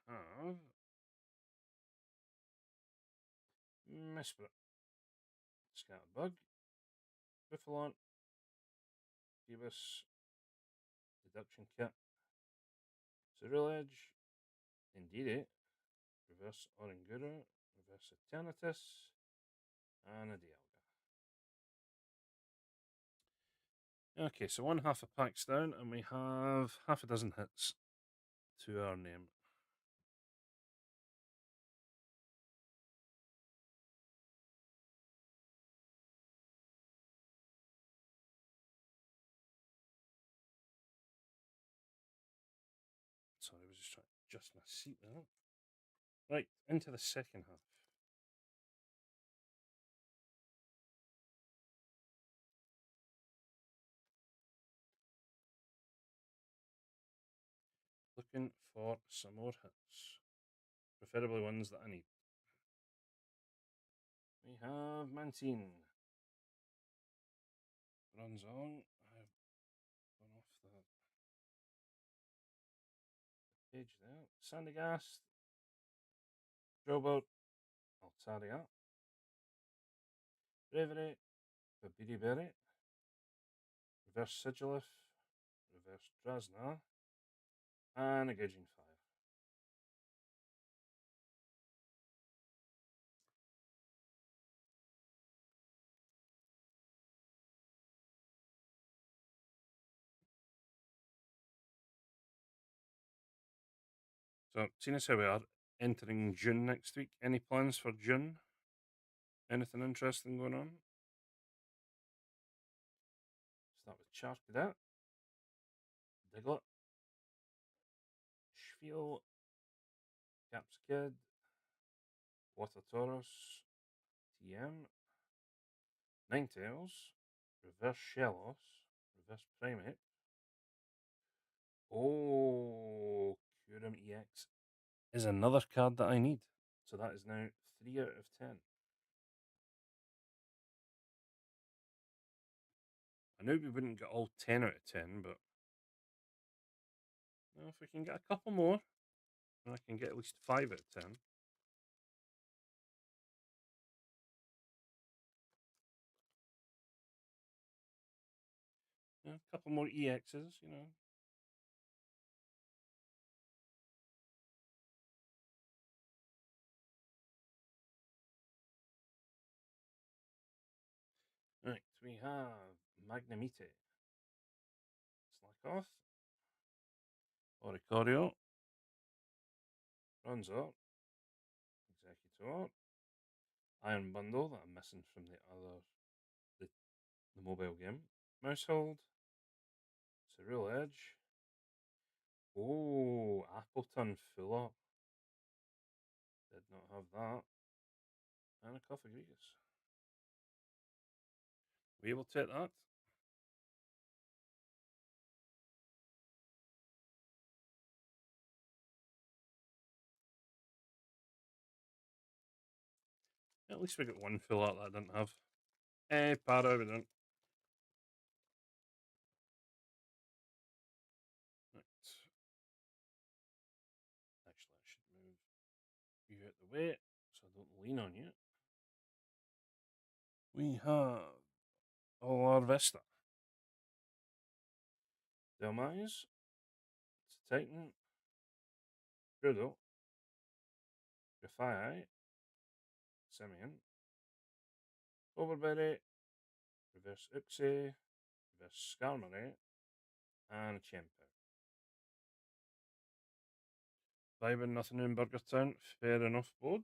And we have Mesprit, Scatterbug, Biffalon, Phoebus, Deduction Kit, Ceruledge, Indeedee, Reverse Oranguru, Reverse Eternatus, and a Dialga. Okay, so one half a pack's down, and we have half a dozen hits to our name. Sorry, I was just trying to adjust my seat there. Right, into the second half. Looking for some more hits, preferably ones that I need. We have Mantine. Runs on. I've gone off the page there. Sandygast. Drillboat. Altaria. Bravery. Babiri. Reverse Sigilif. Reverse Drasna. And a Gauging Fire. So, seeing as how we are entering June next week, any plans for June? Anything interesting going on? Start with Charcadet, Diglett, Schfeel, Capskid, Water Tauros, TM, Ninetales, Reverse Shellos, Reverse Primate. Oh, Curum EX is another card that I need. So that is now 3 out of 10. I knew we wouldn't get all 10 out of 10, but if we can get a couple more, I can get at least 5 out of 10. A couple more EXs, Right, we have Magnamite, Slackoth, Oricorio, Bronzor, Executor, Iron Bundle that I'm missing from the mobile game, Mousehold, Ceruledge. Oh, Appleton full up. Did not have that. And a Cofagrigus. We able to take that? At least we got one full art that I didn't have. Para, we didn't. Right. Actually, I should move you out the way so I don't lean on you. We have Olar Vista, Delmise, Titan, Grudo, Grafai, Simeon, Overberry, Reverse Uxie, Reverse Skarmory, and Chemper. Vibing nothing in Burger Town, fair enough, bud.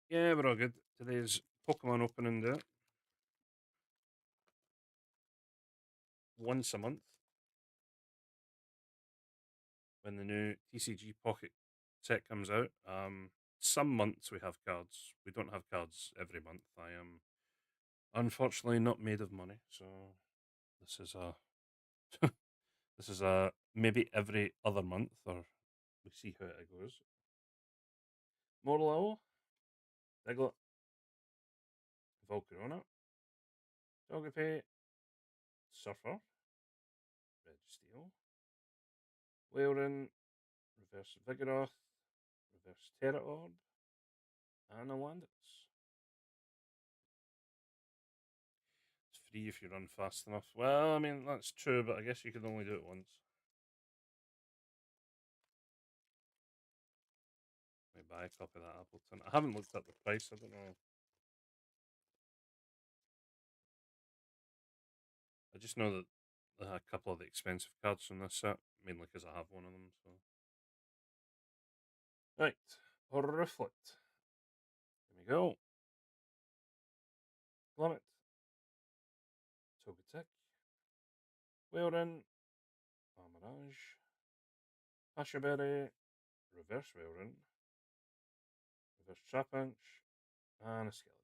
Yeah, we're all good. Today's Pokemon opening day. Once a month. When the new TCG Pocket set comes out. Some months we have cards. We don't have cards every month. I am unfortunately not made of money, so this is a this is a maybe every other month, or we see how it goes. Morlow, Diglett, Volcarona, Togepi, Surfer, Red Steel, Whaleren, Reverse Vigoroth, Reverse Terraorb, and Alandis. It's free if you run fast enough. Well, I mean, that's true, but I guess you could only do it once. Let me buy a copy of that Appleton. I haven't looked at the price, I don't know. I just know that there are a couple of the expensive cards from this set, mainly because I have one of them. So, right, Rifflet. Here we go. Plummet, Togetic, Whaleren, Amarage, Ashaberry, Reverse Whaleren, Reverse Trapinch, and a Skeletorch.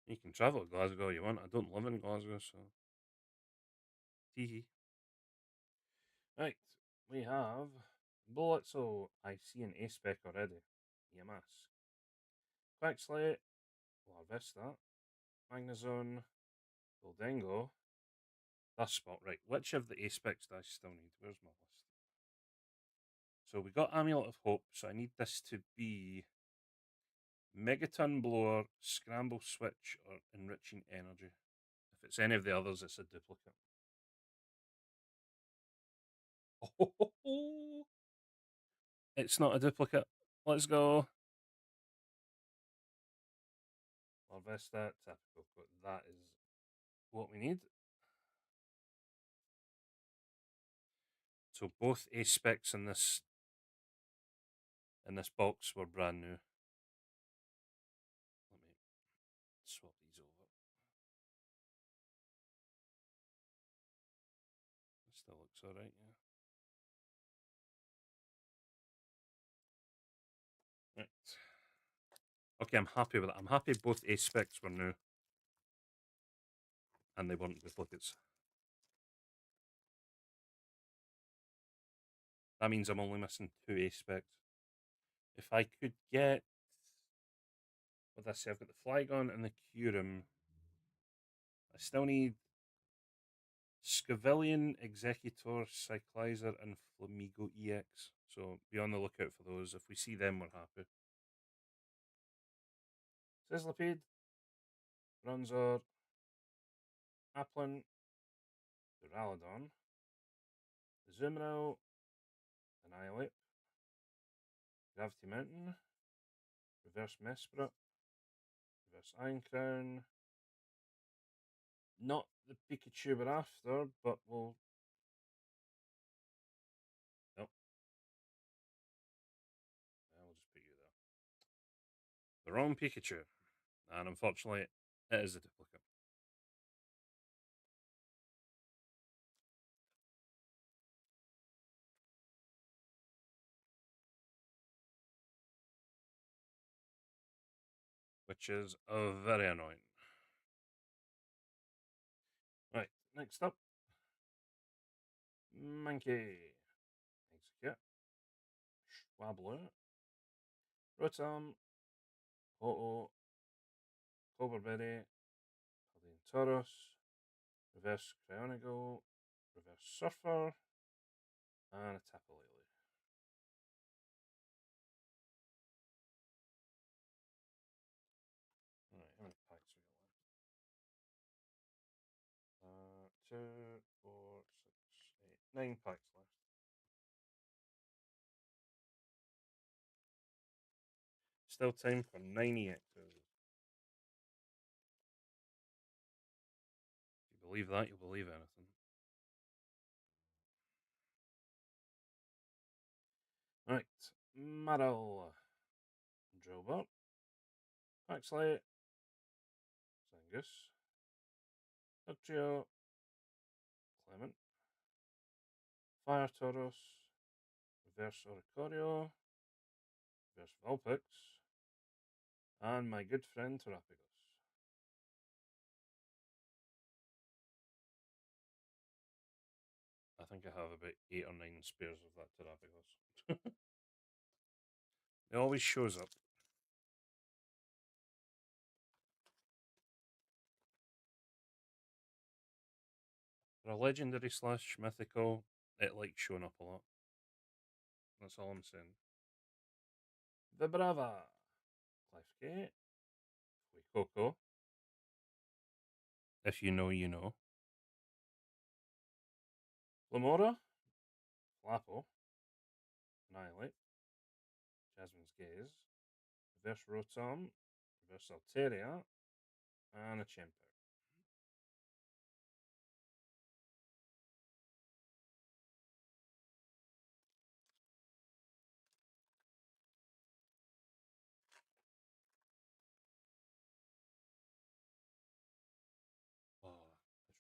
You can travel to Glasgow you want. I don't live in Glasgow, so teehee. Right, we have Bullitzel. I see an A spec already. EMS. Quaxley, Larvesta, Magnezone, Goldengo. That's spot right. Which of the A specs do I still need? Where's my list? So we got Amulet of Hope, so I need this to be Megaton Blower, Scramble Switch, or Enriching Energy. If it's any of the others, it's a duplicate. Oh, it's not a duplicate. Let's go. Larvesta, Tapico. That is what we need. So both A specs in this box were brand new. Let me swap these over. It still looks alright, yeah. Right. Okay, I'm happy with it. I'm happy both A specs were new and they weren't duplicates. That means I'm only missing 2 A specs. If I could get what I say, I've got the Flygon and the Kyurem. I still need Scavillion, Executor, Cyclizer, and Flamigo EX. So be on the lookout for those. If we see them, we're happy. Sizzlipede, Bronzor, Applin, Duraludon, Azumarill, Annihilate, Gravity Mountain, Reverse Mesprit, Reverse Iron Crown. Not the Pikachu we're after, but we'll. Nope. I'll just put you there. The wrong Pikachu. And unfortunately, it is a duplicate. Which is very annoying. Right, next up. Monkey. Execute. Schwabler. Rotom. Ho-Oh. Coberberry. Paldean Tauros. Reverse Cryonigo. Reverse Surfer. And a Tapu Lele. Alright, how many packs we got left? 2, 4, 6, 8, 9 packs left. Still time for 9 EXs. If you believe that, you'll believe anything. Right, Maril, Drillbot, Paxley, Zangus, Dugtrio, Clement, Fire Tauros, Reverse Oricorio, Reverse Vulpix, and my good friend Terapagos. I think I have about 8 or 9 spares of that Terapagos. It always shows up. For a legendary slash mythical, it likes showing up a lot. That's all I'm saying. Vibrava, Clifgate, Fuecoco. If you know, you know. Lamora, Flapple, Annihilate, Jasmine's Gaze, Reverse Rotom, Reverse Altaria, and a Chimper. Oh,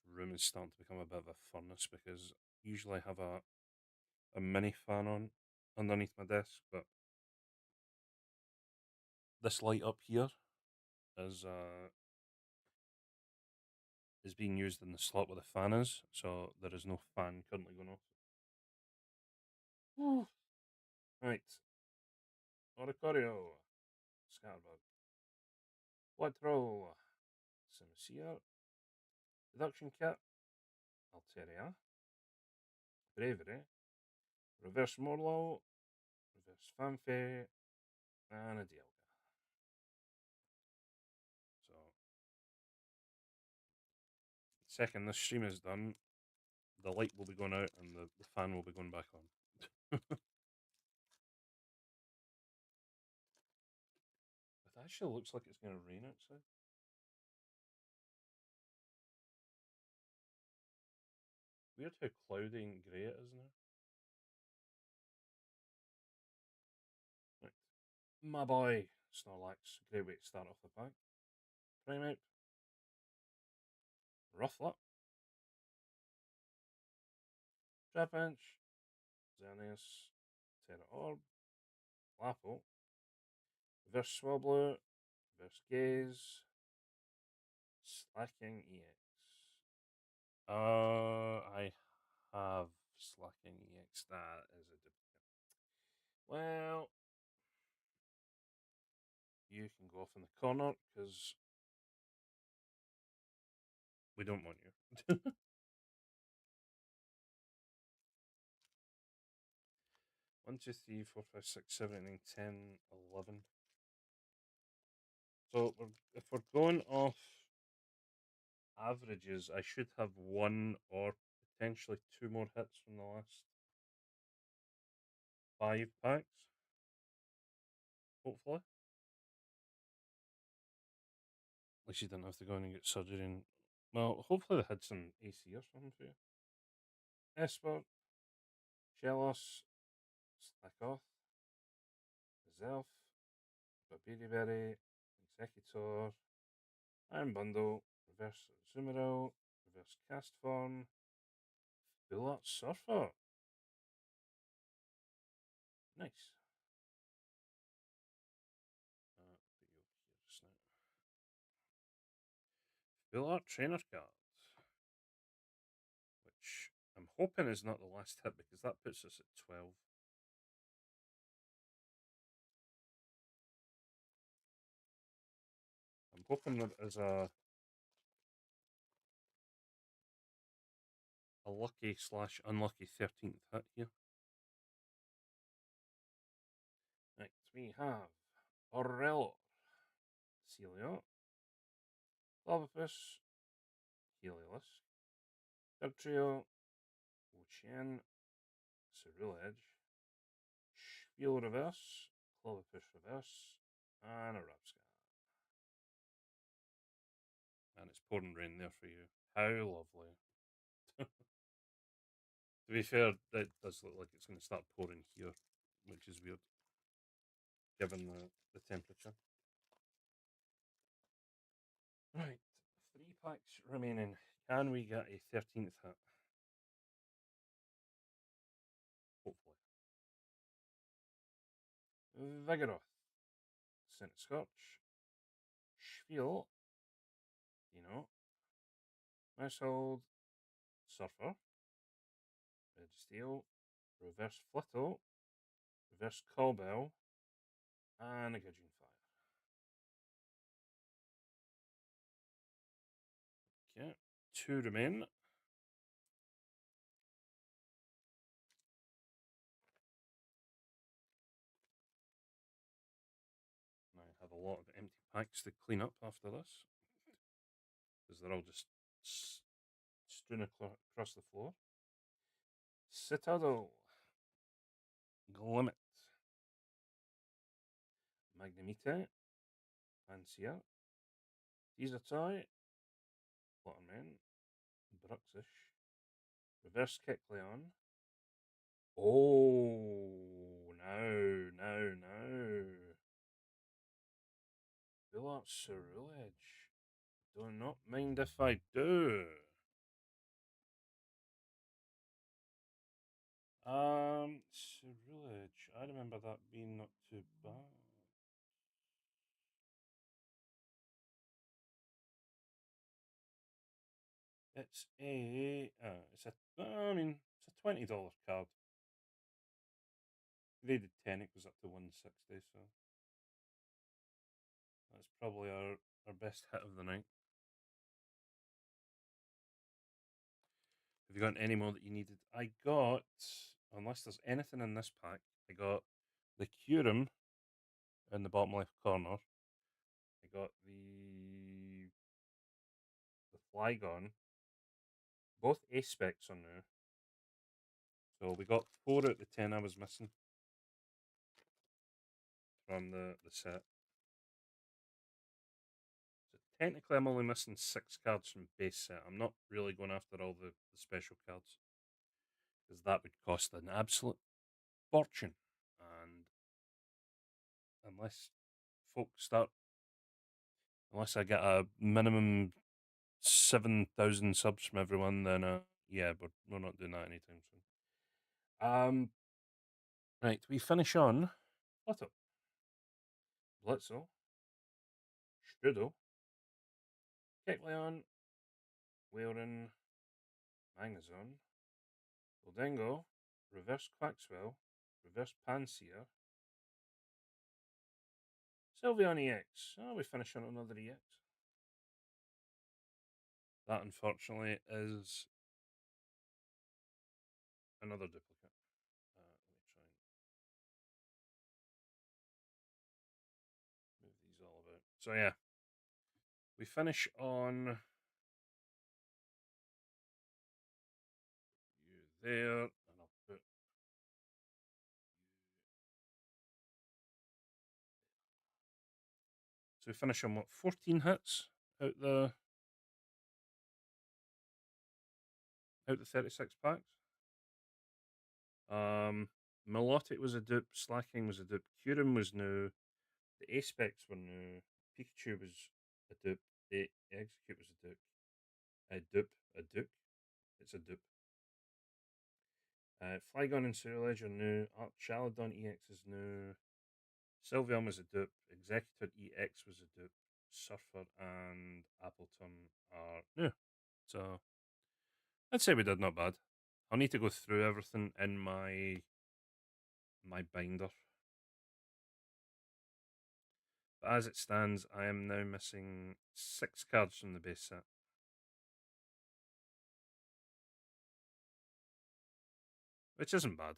this room is starting to become a bit of a furnace because usually I have a mini fan on underneath my desk, but this light up here is is being used in the slot where the fan is, so there is no fan currently going off. Whew. Right. Oricorio, Scarbug, Quattro, Simisear, Deduction Kit, Altaria, Bravery, Reverse Morlow, Reverse Fanfare, and a Dialga. So, the second this stream is done, the light will be going out and the fan will be going back on. It actually looks like it's going to rain outside. Weird how cloudy and grey it is now. Right. My boy, Snorlax. Great way to start off the pack. Primeape. Rufflet. Trapinch. Xerneas. Terra Orb. Lapo. Reverse Swablu. Reverse Gaze. Slacking EX. I have Slacking EX. That is a duplicate. Well, you can go off in the corner because we don't want you. 1, 2, 3, 4, 5, 6, 7, 8, 9, 10, 11. So if we're going off averages, I should have 1 or potentially 2 more hits from the last 5 packs. Hopefully. At least you didn't have to go in and get surgery. And well, hopefully they had some AC or something for you. Esper, Shellos, Slackoth, Zelf, Babidi Berry, Executor, Iron Bundle, Reverse Zoomeril, Reverse Cast Form, Full Art Surfer. Nice. Put you over here just now. Full Art Trainer card, which I'm hoping is not the last hit because that puts us at 12. I'm hoping that is a lucky / unlucky 13th hit here. Right, we have Aurelor, Celio, Clobbopus, Heliolisk, Dugtrio, Wuchien, Ceruledge, Spiel Reverse, Clobbopus Reverse, and a Rapscat. And it's pouring rain there for you. How lovely. To be fair, it does look like it's going to start pouring here, which is weird, given the temperature. Right, 3 packs remaining. Can we get a 13th hit? Hopefully. Vigoroth, Senate Scorch, Spiel, Mousehold, Surfer, Red Steel, Reverse Flitto, Reverse Callbell, and a Gudgeon Fire. Okay, 2 remain. I have a lot of empty packs to clean up after this, because they're all just strewn across the floor. Citadel, Glimmet, Magnemite, Ansia, Teasertoy, Flutterman, Bruxish, Reverse Kecleon. Oh, no. Full Art Ceruledge. Do not mind if I do. Ceruledge. I remember that being not too bad. It's it's a $20 card. If they did 10, it goes up to 160, so that's probably our best hit of the night. Have you got any more that you needed? I got, unless there's anything in this pack, I got the Curum in the bottom left corner. I got the Flygon. Both ace specs are new. So we got 4 out of the 10 I was missing from the set. So technically I'm only missing 6 cards from base set. I'm not really going after all the special cards, because that would cost an absolute fortune. And unless folks start, unless I get a minimum 7,000 subs from everyone, then yeah, but we're not doing that anytime soon. Right, we finish on Flitto, Blitzel, Strudel, Kecleon, Whaleren, Magnezone, Goldengo, Reverse Quaxwell, Reverse Pansear, Sylveon EX. Oh, we finish on another EX. That, unfortunately, is another duplicate. Let me try and move these all about. So, yeah, we finish on you there, and I'll put you. So, we finish on what, 14 hits out the 36 packs. Milotic was a dupe, Slacking was a dupe, Curum was new, the Ace Specs were new, Pikachu was a dupe. Execute was a dupe. A dupe. A dupe. It's a dupe. Flygon and Ceruledge are new. Archaludon EX is new. Sylveon was a dupe. Executor EX was a dupe. Surfer and Appleton are new. So I'd say we did not bad. I'll need to go through everything in my binder. But as it stands, I am now missing 6 cards from the base set. Which isn't bad.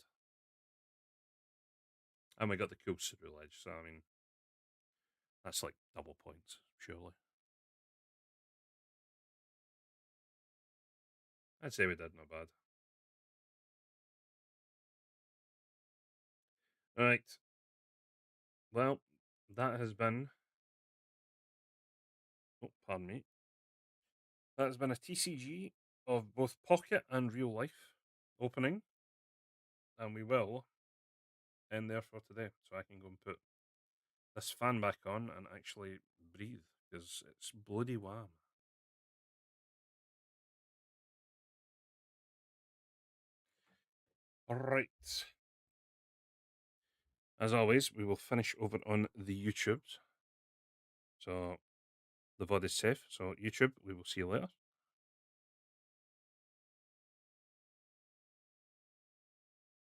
And we got the cool Ceruledge, so I mean, that's like double points, surely. I'd say we did not bad. Right. Well, that has been. Oh, pardon me. That has been a TCG of both Pocket and Real Life opening. And we will end there for today. So I can go and put this fan back on and actually breathe because it's bloody warm. Alright. As always, we will finish over on the YouTubes. So the VOD is safe. So YouTube, we will see you later.